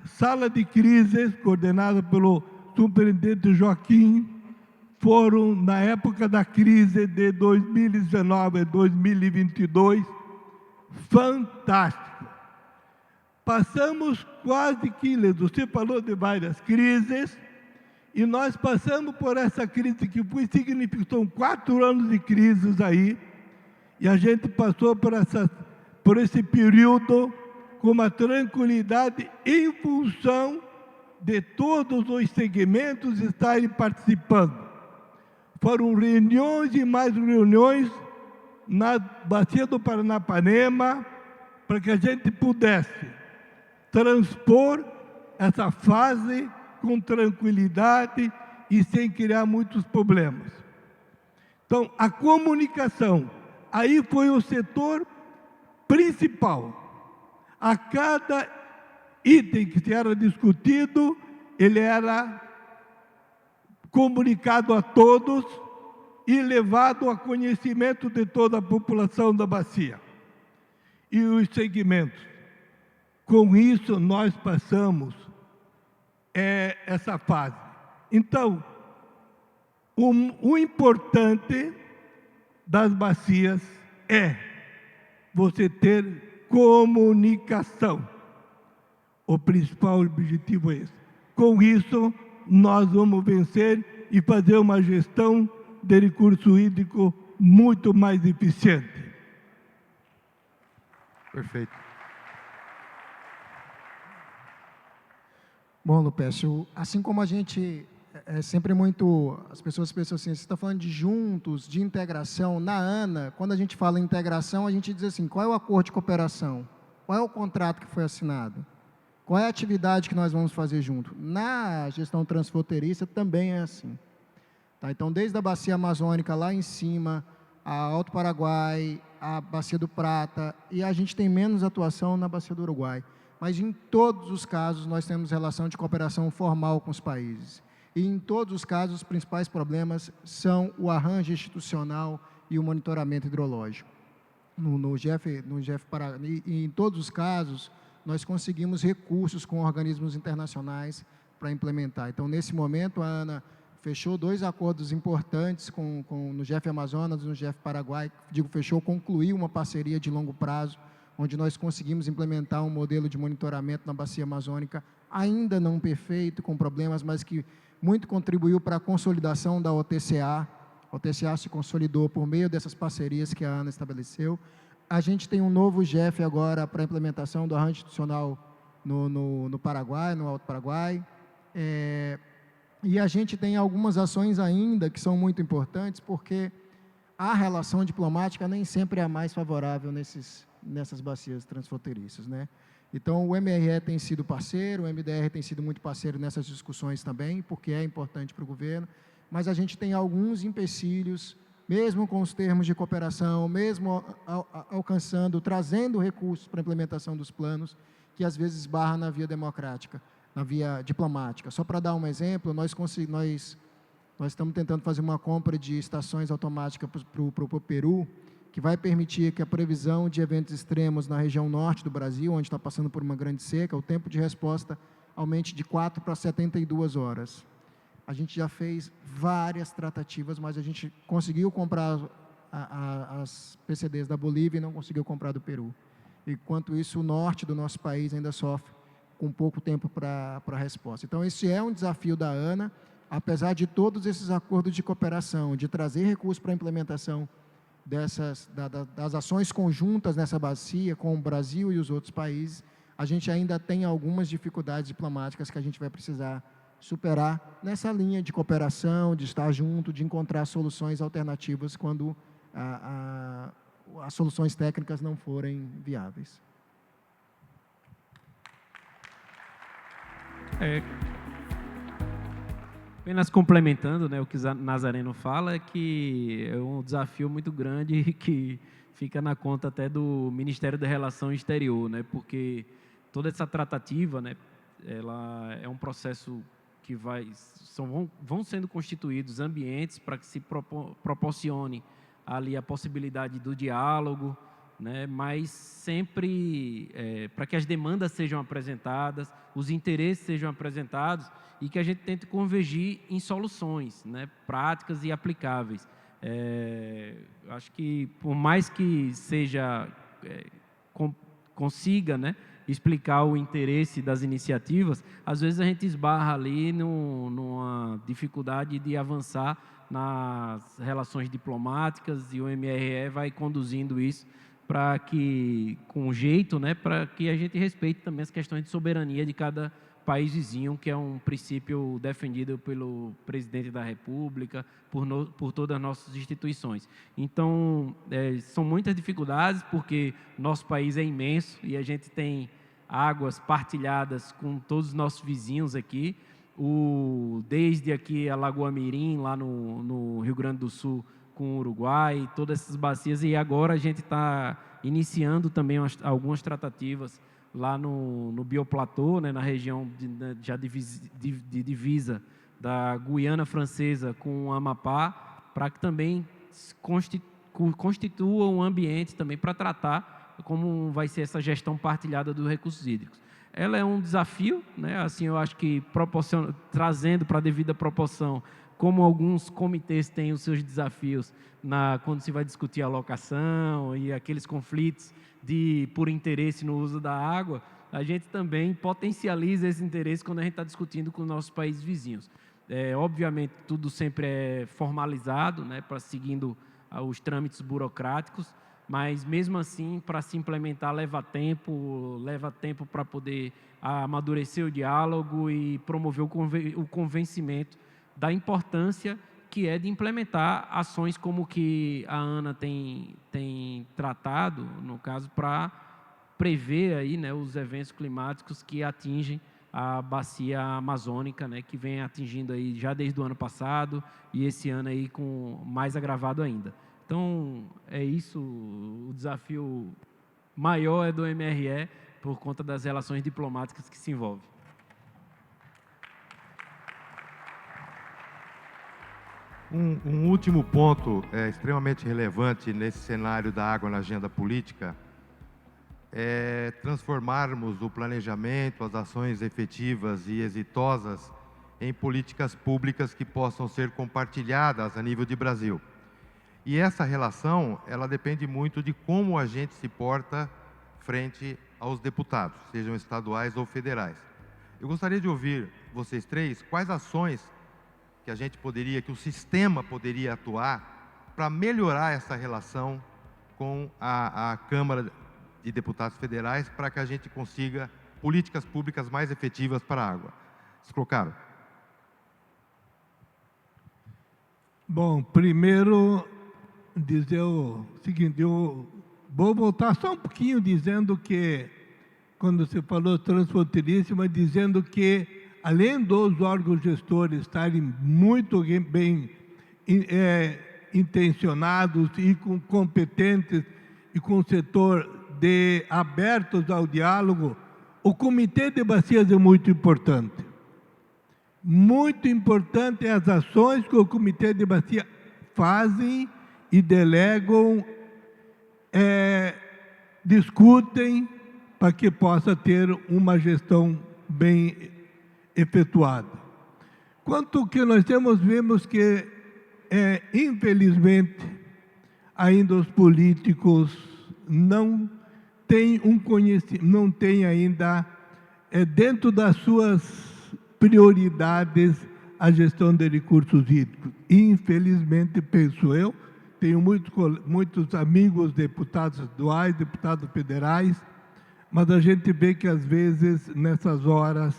sala de crises, coordenada pelo superintendente Joaquim, foram, na época da crise de 2019 a 2022, fantástico. Passamos quase você falou de várias crises, e nós passamos por essa crise que foi significativa, são 4 anos de crises aí, e a gente passou por esse período com uma tranquilidade em função de todos os segmentos estarem participando. Foram reuniões e mais reuniões na bacia do Paranapanema para que a gente pudesse transpor essa fase com tranquilidade e sem criar muitos problemas. Então, a comunicação, aí foi o setor principal. A cada item que era discutido, ele era comunicado a todos e levado a conhecimento de toda a população da bacia e os segmentos. Com isso, nós passamos essa fase. Então, o importante das bacias é você ter comunicação. O principal objetivo é esse. Com isso, nós vamos vencer e fazer uma gestão de recurso hídrico muito mais eficiente. Perfeito. Bom, Lupécio, assim como a gente sempre muito, as pessoas pensam assim, você está falando de juntos, de integração. Na ANA, quando a gente fala em integração, a gente diz assim, qual é o acordo de cooperação? Qual é o contrato que foi assinado? Qual é a atividade que nós vamos fazer junto? Na gestão transfronteiriça também é assim. Tá? Então, desde a bacia amazônica lá em cima, a Alto Paraguai, a bacia do Prata, e a gente tem menos atuação na bacia do Uruguai. Mas em todos os casos nós temos relação de cooperação formal com os países. E em todos os casos os principais problemas são o arranjo institucional e o monitoramento hidrológico. No GF Paraná, e em todos os casos nós conseguimos recursos com organismos internacionais para implementar. Então, nesse momento, a ANA fechou 2 acordos importantes no GF Amazonas e no GF Paraguai, concluiu uma parceria de longo prazo, onde nós conseguimos implementar um modelo de monitoramento na bacia amazônica, ainda não perfeito, com problemas, mas que muito contribuiu para a consolidação da OTCA. A OTCA se consolidou por meio dessas parcerias que a ANA estabeleceu. A gente tem um novo GF agora para a implementação do arranjo institucional no Paraguai, no Alto Paraguai. E a gente tem algumas ações ainda que são muito importantes, porque a relação diplomática nem sempre é a mais favorável nessas bacias transfronteiriças, né? Então, o MRE tem sido parceiro, o MDR tem sido muito parceiro nessas discussões também, porque é importante para o governo, mas a gente tem alguns empecilhos, mesmo com os termos de cooperação, mesmo alcançando, trazendo recursos para a implementação dos planos, que às vezes esbarra na via democrática, na via diplomática. Só para dar um exemplo, nós estamos tentando fazer uma compra de estações automáticas para o Peru, que vai permitir que a previsão de eventos extremos na região norte do Brasil, onde está passando por uma grande seca, o tempo de resposta aumente de 4 para 72 horas. A gente já fez várias tratativas, mas a gente conseguiu comprar as PCDs da Bolívia e não conseguiu comprar do Peru. Enquanto isso, o norte do nosso país ainda sofre com pouco tempo para a resposta. Então, esse é um desafio da ANA, apesar de todos esses acordos de cooperação, de trazer recursos para a implementação das ações conjuntas nessa bacia com o Brasil e os outros países, a gente ainda tem algumas dificuldades diplomáticas que a gente vai precisar superar nessa linha de cooperação, de estar junto, de encontrar soluções alternativas quando as soluções técnicas não forem viáveis. Apenas complementando, né, o que Nazareno fala, é que é um desafio muito grande que fica na conta até do Ministério da Relação Exterior, né, porque toda essa tratativa, né, ela é um processo que vão sendo constituídos ambientes para que se proporcione ali a possibilidade do diálogo, né, mas sempre para que as demandas sejam apresentadas, os interesses sejam apresentados e que a gente tente convergir em soluções, né, práticas e aplicáveis. Acho que, por mais que consiga, né, explicar o interesse das iniciativas, às vezes a gente esbarra ali numa dificuldade de avançar nas relações diplomáticas e o MRE vai conduzindo isso para que, com jeito, né, para que a gente respeite também as questões de soberania de cada país vizinho, que é um princípio defendido pelo presidente da República, por todas as nossas instituições. Então, são muitas dificuldades, porque nosso país é imenso e a gente tem águas partilhadas com todos os nossos vizinhos aqui, desde aqui a Lagoa Mirim, lá no Rio Grande do Sul, com o Uruguai, todas essas bacias, e agora a gente está iniciando também algumas tratativas lá no Bioplatô, né, na região de divisa da Guiana Francesa com o Amapá, para que também constitua um ambiente também para tratar como vai ser essa gestão partilhada dos recursos hídricos. Ela é um desafio, né, assim, eu acho que trazendo para a devida proporção, como alguns comitês têm os seus desafios quando se vai discutir a alocação e aqueles conflitos por interesse no uso da água, a gente também potencializa esse interesse quando a gente está discutindo com os nossos países vizinhos. Obviamente, tudo sempre é formalizado, né, seguindo os trâmites burocráticos, mas mesmo assim, para se implementar leva tempo para poder amadurecer o diálogo e promover o convencimento da importância que é de implementar ações como que a ANA tem tratado, no caso, para prever aí, né, os eventos climáticos que atingem a bacia amazônica, né, que vem atingindo aí já desde o ano passado e esse ano aí com mais agravado ainda. Então, é isso, o desafio maior é do MRE por conta das relações diplomáticas que se envolvem. Um último ponto extremamente relevante nesse cenário da água na agenda política é transformarmos o planejamento, as ações efetivas e exitosas em políticas públicas que possam ser compartilhadas a nível de Brasil. E essa relação, ela depende muito de como a gente se porta frente aos deputados, sejam estaduais ou federais. Eu gostaria de ouvir vocês três, quais ações que o sistema poderia atuar para melhorar essa relação com a Câmara de Deputados Federais para que a gente consiga políticas públicas mais efetivas para a água. Vocês colocaram? Bom, primeiro dizer o seguinte, eu vou voltar só um pouquinho dizendo que, quando você falou transfronteiriço, mas dizendo que, além dos órgãos gestores estarem muito bem intencionados e competentes e com o setor abertos ao diálogo, o Comitê de Bacias é muito importante. Muito importante as ações que o Comitê de Bacia fazem e delegam, discutem para que possa ter uma gestão bem efetuada. Quanto ao que nós vemos que, infelizmente, ainda os políticos não têm não têm ainda, dentro das suas prioridades, a gestão de recursos hídricos. Infelizmente, penso eu, tenho muitos amigos deputados estaduais, deputados federais, mas a gente vê que, às vezes, nessas horas,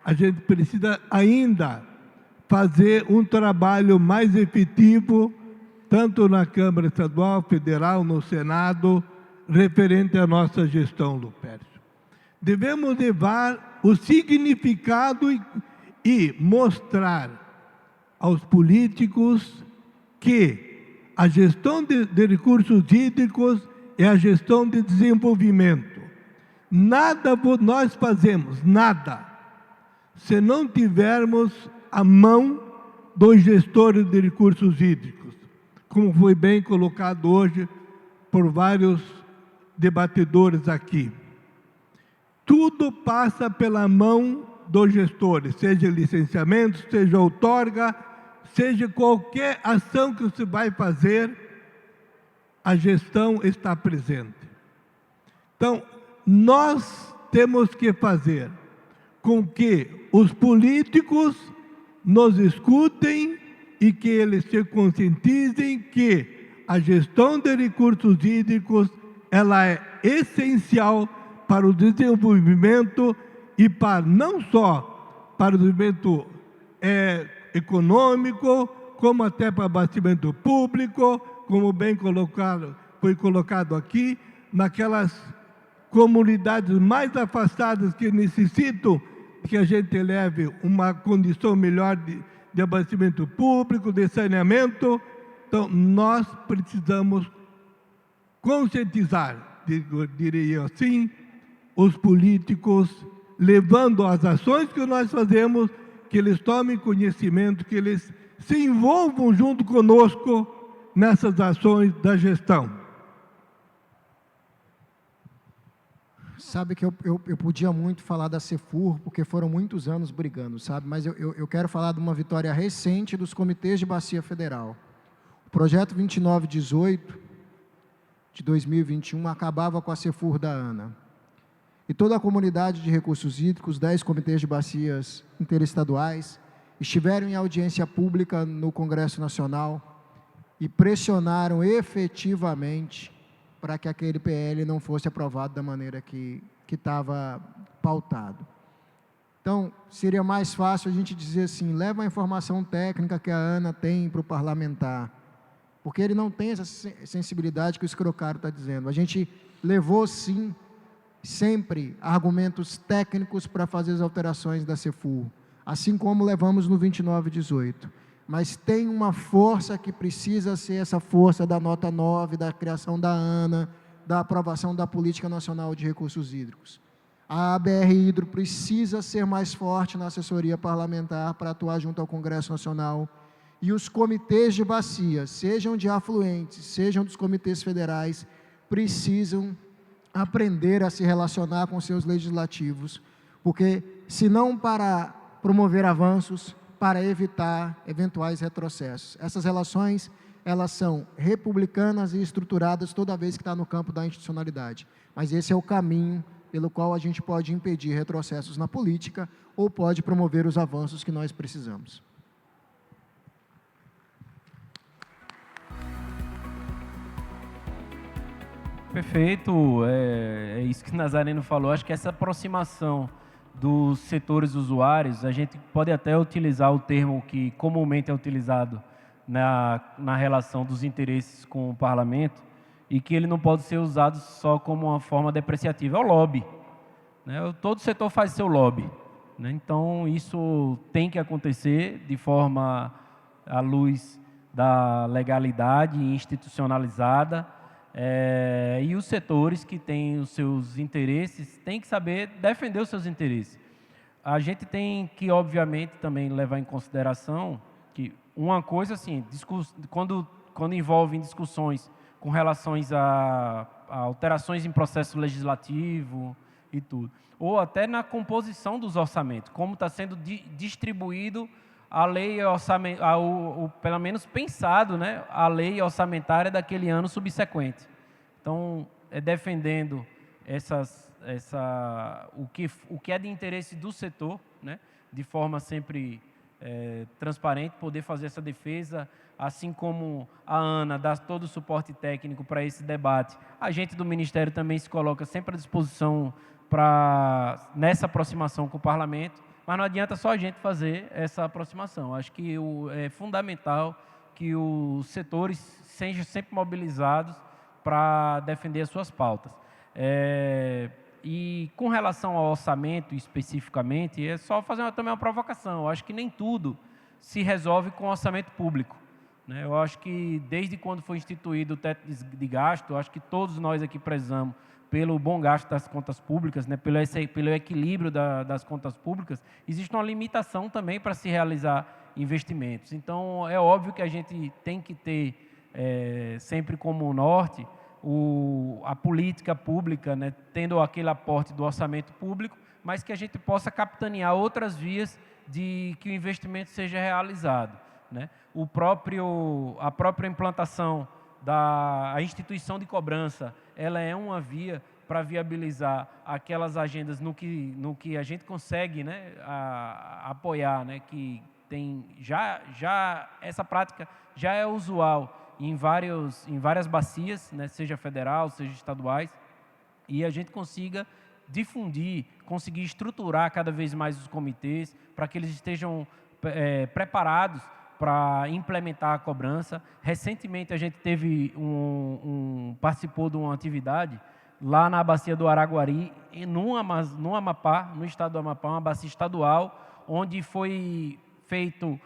a gente precisa ainda fazer um trabalho mais efetivo, tanto na Câmara Estadual, Federal, no Senado, referente à nossa gestão, Lupércio. Devemos levar o significado e mostrar aos políticos que a gestão de recursos hídricos é a gestão de desenvolvimento. Nada nós fazemos, nada, se não tivermos a mão dos gestores de recursos hídricos, como foi bem colocado hoje por vários debatedores aqui. Tudo passa pela mão dos gestores, seja licenciamento, seja outorga, seja qualquer ação que você vai fazer, a gestão está presente. Então, nós temos que fazer com que os políticos nos escutem e que eles se conscientizem que a gestão de recursos hídricos ela é essencial para o desenvolvimento e não só para o desenvolvimento econômico, como até para o abastecimento público, como bem foi colocado aqui, naquelas comunidades mais afastadas que necessitam que a gente leve uma condição melhor de abastecimento público, de saneamento. Então, nós precisamos conscientizar, diria assim, os políticos, levando as ações que nós fazemos, que eles tomem conhecimento, que eles se envolvam junto conosco nessas ações da gestão. Sabe que eu podia muito falar da CEFUR, porque foram muitos anos brigando, sabe? Mas eu quero falar de uma vitória recente dos comitês de Bacia Federal. O projeto 2918 de 2021 acabava com a CEFUR da ANA. E toda a comunidade de recursos hídricos, 10 comitês de bacias interestaduais, estiveram em audiência pública no Congresso Nacional e pressionaram efetivamente para que aquele PL não fosse aprovado da maneira que estava pautado. Então, seria mais fácil a gente dizer assim, leva a informação técnica que a ANA tem para o parlamentar, porque ele não tem essa sensibilidade que o escrocário está dizendo. A gente levou, sim, sempre argumentos técnicos para fazer as alterações da CEFUR, assim como levamos no 2918. Mas tem uma força que precisa ser essa força da nota 9, da criação da ANA, da aprovação da Política Nacional de Recursos Hídricos. A ABR Hidro precisa ser mais forte na assessoria parlamentar para atuar junto ao Congresso Nacional. E os comitês de bacia, sejam de afluentes, sejam dos comitês federais, precisam aprender a se relacionar com seus legislativos, porque se não para promover avanços, para evitar eventuais retrocessos. Essas relações, elas são republicanas e estruturadas toda vez que está no campo da institucionalidade. Mas esse é o caminho pelo qual a gente pode impedir retrocessos na política ou pode promover os avanços que nós precisamos. Perfeito, é isso que Nazareno falou. Acho que essa aproximação dos setores usuários, a gente pode até utilizar o termo que comumente é utilizado na relação dos interesses com o parlamento e que ele não pode ser usado só como uma forma depreciativa. É o lobby, né? Todo setor faz seu lobby, né? Então, isso tem que acontecer de forma à luz da legalidade institucionalizada, e os setores que têm os seus interesses têm que saber defender os seus interesses. A gente tem que, obviamente, também levar em consideração que uma coisa, assim, quando envolve discussões com relações a alterações em processo legislativo e tudo, ou até na composição dos orçamentos, como está sendo distribuído a lei orçamentária, pelo menos pensado, né, a lei orçamentária daquele ano subsequente. Então, defendendo o que é de interesse do setor, né, de forma sempre transparente, poder fazer essa defesa, assim como a Ana dá todo o suporte técnico para esse debate. A gente do Ministério também se coloca sempre à disposição nessa aproximação com o Parlamento, mas não adianta só a gente fazer essa aproximação. Acho que é fundamental que os setores sejam sempre mobilizados para defender as suas pautas. E com relação ao orçamento especificamente, é só fazer também uma provocação. Eu acho que nem tudo se resolve com orçamento público, né? Eu acho que desde quando foi instituído o teto de gasto, eu acho que todos nós aqui prezamos pelo bom gasto das contas públicas, né, pelo equilíbrio das contas públicas. Existe uma limitação também para se realizar investimentos. Então, é óbvio que a gente tem que ter sempre como norte a política pública, né, tendo aquele aporte do orçamento público, mas que a gente possa capitanear outras vias de que o investimento seja realizado, né? A própria implantação da instituição de cobrança, ela é uma via para viabilizar aquelas agendas no que a gente consegue, né, apoiar, né, que tem já essa prática já é usual em várias bacias, né, seja federal, seja estaduais, e a gente consiga difundir, conseguir estruturar cada vez mais os comitês para que eles estejam preparados para implementar a cobrança. Recentemente a gente teve participou de uma atividade lá na bacia do Araguari, no Amapá, no estado do Amapá, uma bacia estadual, onde foi feito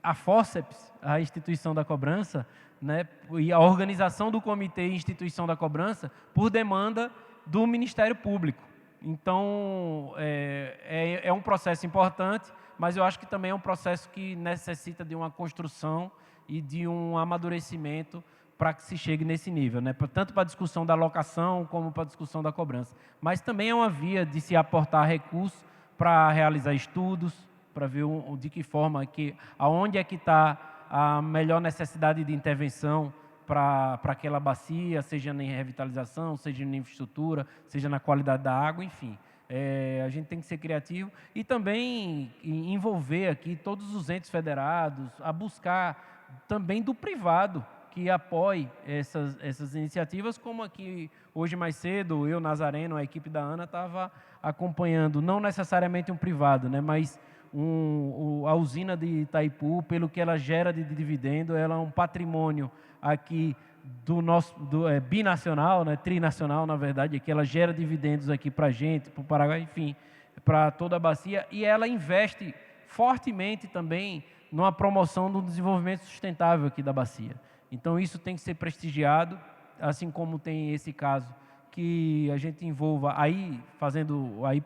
a fórceps, a instituição da cobrança, né, e a organização do comitê e instituição da cobrança por demanda do Ministério Público. Então, é um processo importante, mas eu acho que também é um processo que necessita de uma construção e de um amadurecimento para que se chegue nesse nível, né? Tanto para a discussão da alocação como para a discussão da cobrança. Mas também é uma via de se aportar recursos para realizar estudos, para ver de que forma, aonde é que está a melhor necessidade de intervenção para aquela bacia, seja na revitalização, seja na infraestrutura, seja na qualidade da água, enfim. A gente tem que ser criativo e também envolver aqui todos os entes federados, a buscar também do privado que apoie essas iniciativas, como aqui hoje mais cedo, eu, Nazareno, a equipe da Ana estava acompanhando, não necessariamente um privado, né, mas a usina de Itaipu, pelo que ela gera de dividendo, ela é um patrimônio aqui binacional, né, trinacional, na verdade, aqui ela gera dividendos aqui para a gente, para o Paraguai, enfim, para toda a bacia, e ela investe fortemente também numa promoção do desenvolvimento sustentável aqui da bacia. Então, isso tem que ser prestigiado, assim como tem esse caso que a gente envolva, aí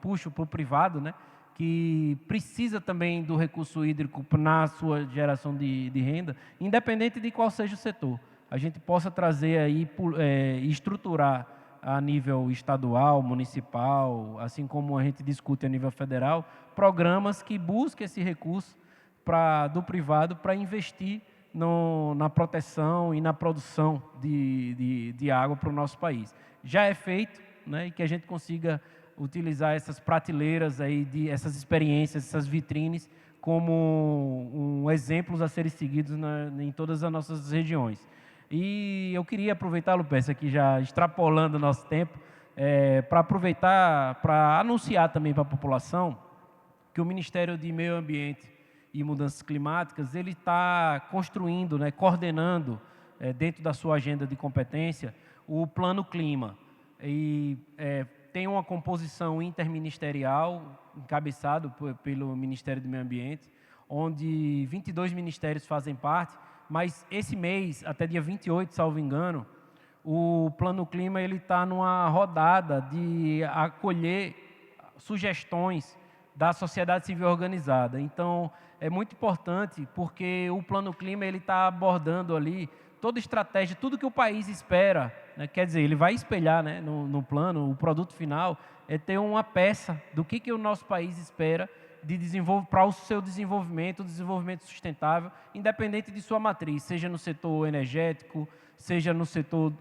puxo para o privado, né, que precisa também do recurso hídrico na sua geração de renda, independente de qual seja o setor. A gente possa trazer aí, estruturar a nível estadual, municipal, assim como a gente discute a nível federal, programas que busquem esse recurso do privado para investir na proteção e na produção de água para o nosso país. Já é feito, né, e que a gente consiga utilizar essas prateleiras aí, essas experiências, essas vitrines, como exemplos a serem seguidos em todas as nossas regiões. E eu queria aproveitar, Lupécio, aqui já extrapolando o nosso tempo, para aproveitar, para anunciar também para a população que o Ministério de Meio Ambiente e Mudanças Climáticas, ele está construindo, né, coordenando, dentro da sua agenda de competência, o Plano Clima. E tem uma composição interministerial, encabeçado pelo Ministério do Meio Ambiente, onde 22 ministérios fazem parte, mas esse mês, até dia 28, salvo engano, o Plano Clima está numa rodada de acolher sugestões da sociedade civil organizada. Então, é muito importante, porque o Plano Clima está abordando ali toda estratégia, tudo que o país espera, né? Quer dizer, ele vai espelhar, né, no plano, o produto final é ter uma peça do que o nosso país espera para o seu desenvolvimento, o desenvolvimento sustentável, independente de sua matriz, seja no setor energético, seja no setor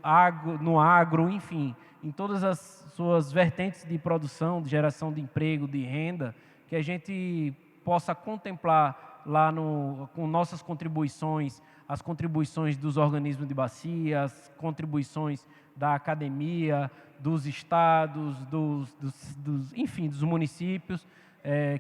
no agro, enfim, em todas as suas vertentes de produção, de geração de emprego, de renda, que a gente possa contemplar lá com nossas contribuições, as contribuições dos organismos de bacia, as contribuições da academia, dos estados, enfim, dos municípios,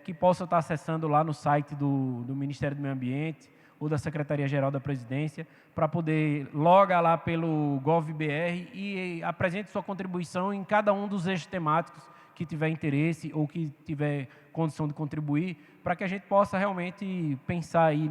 que possa estar acessando lá no site do Ministério do Meio Ambiente ou da Secretaria-Geral da Presidência, para poder logar lá pelo GovBR e apresente sua contribuição em cada um dos eixos temáticos que tiver interesse ou que tiver condição de contribuir, para que a gente possa realmente pensar aí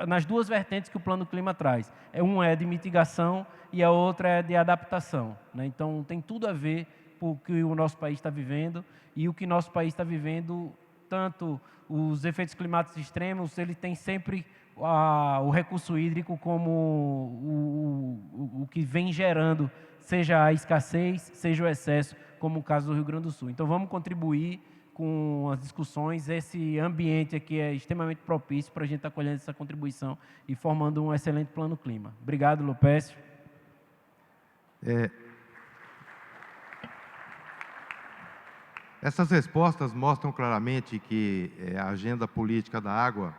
nas duas vertentes que o Plano Clima traz. Uma é de mitigação e a outra é de adaptação, né? Então, tem tudo a ver com o que o nosso país está vivendo, e o que nosso país está vivendo, tanto os efeitos climáticos extremos, ele tem sempre o recurso hídrico como o que vem gerando, seja a escassez, seja o excesso, como o caso do Rio Grande do Sul. Então, vamos contribuir com as discussões. Esse ambiente aqui é extremamente propício para a gente estar colhendo essa contribuição e formando um excelente Plano Clima. Obrigado, Lupécio. Essas respostas mostram claramente que a agenda política da água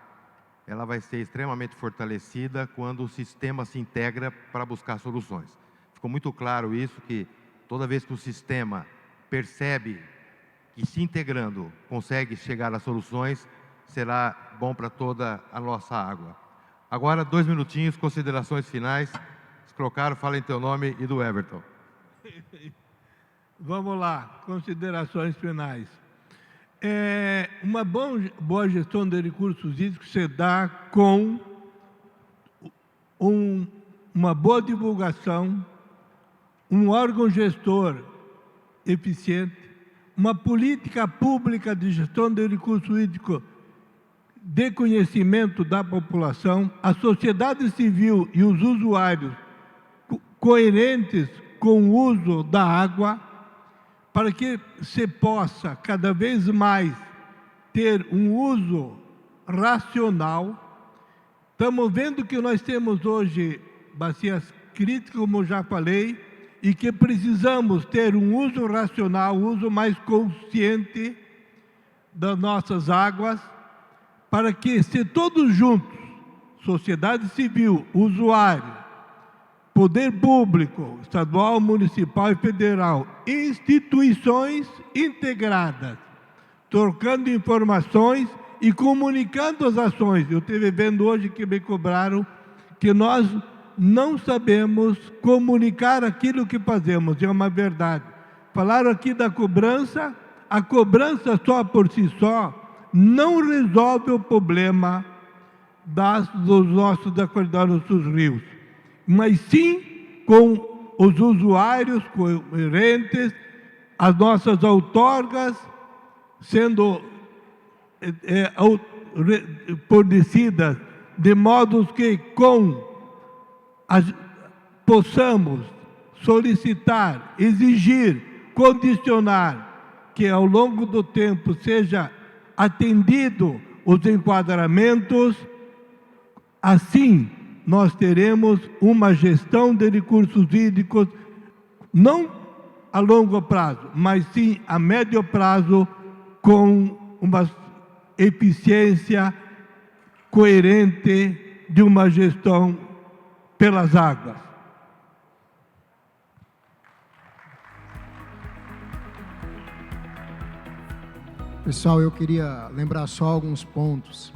ela vai ser extremamente fortalecida quando o sistema se integra para buscar soluções. Ficou muito claro isso, que toda vez que o sistema percebe que se integrando consegue chegar a soluções, será bom para toda a nossa água. Agora, 2 minutinhos, considerações finais. Escrocaro, fala em teu nome e do Everton. Vamos lá, considerações finais. Uma boa gestão de recursos hídricos se dá com uma boa divulgação, um órgão gestor eficiente, uma política pública de gestão de recursos hídricos de conhecimento da população, a sociedade civil e os usuários coerentes com o uso da água, para que se possa cada vez mais ter um uso racional. Estamos vendo que nós temos hoje bacias críticas, como já falei, e que precisamos ter um uso racional, um uso mais consciente das nossas águas, para que, se todos juntos, sociedade civil, usuário, poder público, estadual, municipal e federal, instituições integradas, trocando informações e comunicando as ações. Eu estive vendo hoje que me cobraram que nós não sabemos comunicar aquilo que fazemos, é uma verdade. Falaram aqui da cobrança, a cobrança só por si só não resolve o problema da qualidade dos nossos rios, mas sim com os usuários coerentes, as nossas outorgas sendo fornecidas de modo que possamos solicitar, exigir, condicionar que ao longo do tempo seja atendido os enquadramentos. Assim, nós teremos uma gestão de recursos hídricos, não a longo prazo, mas sim a médio prazo, com uma eficiência coerente de uma gestão pelas águas. Pessoal, eu queria lembrar só alguns pontos.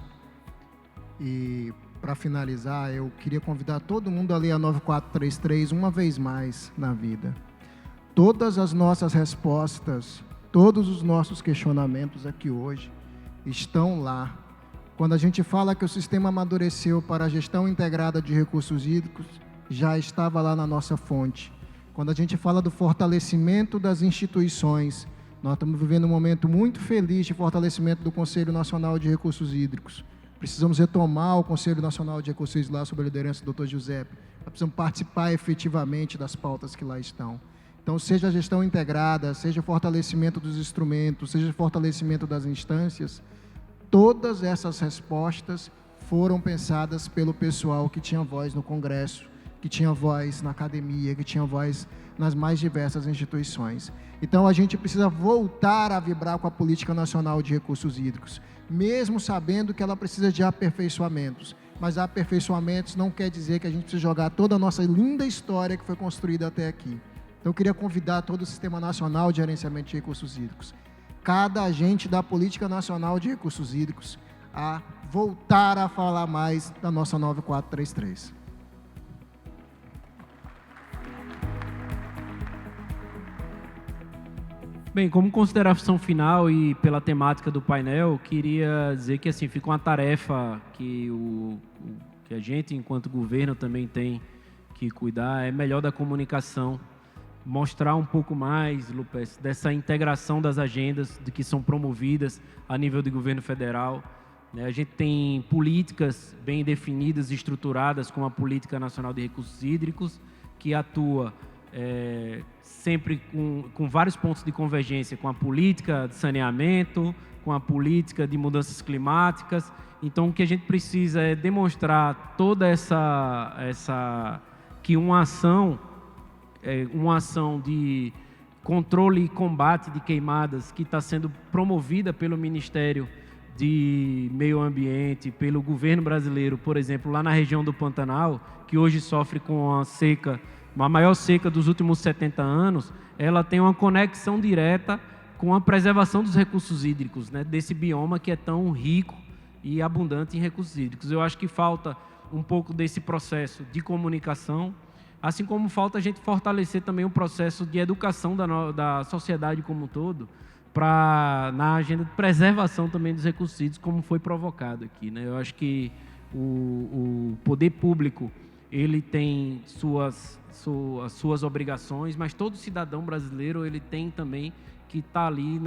E, para finalizar, eu queria convidar todo mundo a ler a 9433 uma vez mais na vida. Todas as nossas respostas, todos os nossos questionamentos aqui hoje estão lá. Quando a gente fala que o sistema amadureceu para a gestão integrada de recursos hídricos, já estava lá na nossa fonte. Quando a gente fala do fortalecimento das instituições, nós estamos vivendo um momento muito feliz de fortalecimento do Conselho Nacional de Recursos Hídricos. Precisamos retomar o Conselho Nacional de Recursos Hídricos lá sob a liderança do Dr. Giuseppe. Nós precisamos participar efetivamente das pautas que lá estão. Então, seja a gestão integrada, seja o fortalecimento dos instrumentos, seja o fortalecimento das instâncias, todas essas respostas foram pensadas pelo pessoal que tinha voz no Congresso, que tinha voz na academia, que tinha voz nas mais diversas instituições. Então, a gente precisa voltar a vibrar com a Política Nacional de Recursos Hídricos, mesmo sabendo que ela precisa de aperfeiçoamentos. Mas aperfeiçoamentos não quer dizer que a gente precisa jogar toda a nossa linda história que foi construída até aqui. Então, eu queria convidar todo o Sistema Nacional de Gerenciamento de Recursos Hídricos, cada agente da Política Nacional de Recursos Hídricos, a voltar a falar mais da nossa 9433. Bem, como consideração final e pela temática do painel, queria dizer que assim, fica uma tarefa que que a gente, enquanto governo, também tem que cuidar, é melhor da comunicação, mostrar um pouco mais, Lupes, dessa integração das agendas que são promovidas a nível do governo federal. A gente tem políticas bem definidas e estruturadas, como a Política Nacional de Recursos Hídricos, que atua sempre com vários pontos de convergência, com a política de saneamento, com a política de mudanças climáticas. Então, o que a gente precisa é demonstrar toda que uma ação de controle e combate de queimadas que está sendo promovida pelo Ministério de Meio Ambiente, pelo governo brasileiro, por exemplo, lá na região do Pantanal, que hoje sofre com a maior seca dos últimos 70 anos, ela tem uma conexão direta com a preservação dos recursos hídricos, né, desse bioma que é tão rico e abundante em recursos hídricos. Eu acho que falta um pouco desse processo de comunicação, assim como falta a gente fortalecer também o processo de educação da sociedade como um todo, na agenda de preservação também dos recursos hídricos, como foi provocado aqui, né? Eu acho que o poder público, ele tem suas obrigações, mas todo cidadão brasileiro ele tem também que estar ali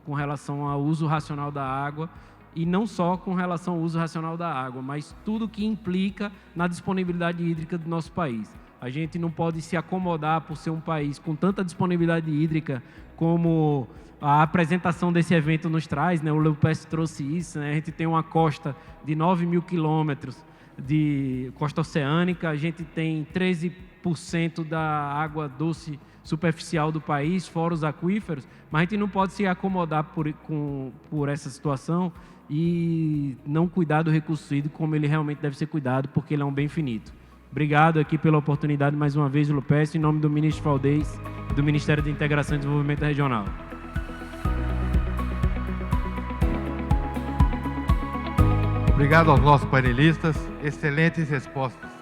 com relação ao uso racional da água, e não só com relação ao uso racional da água, mas tudo que implica na disponibilidade hídrica do nosso país. A gente não pode se acomodar por ser um país com tanta disponibilidade hídrica como a apresentação desse evento nos traz, né? O Lupes trouxe isso, né? A gente tem uma costa de 9.000 quilômetros de costa oceânica, a gente tem 13% da água doce superficial do país, fora os aquíferos, mas a gente não pode se acomodar por essa situação e não cuidar do recurso hídrico como ele realmente deve ser cuidado, porque ele é um bem finito. Obrigado aqui pela oportunidade mais uma vez, Lupes, em nome do ministro Valdez e do Ministério de Integração e Desenvolvimento Regional. Obrigado aos nossos panelistas, excelentes respostas.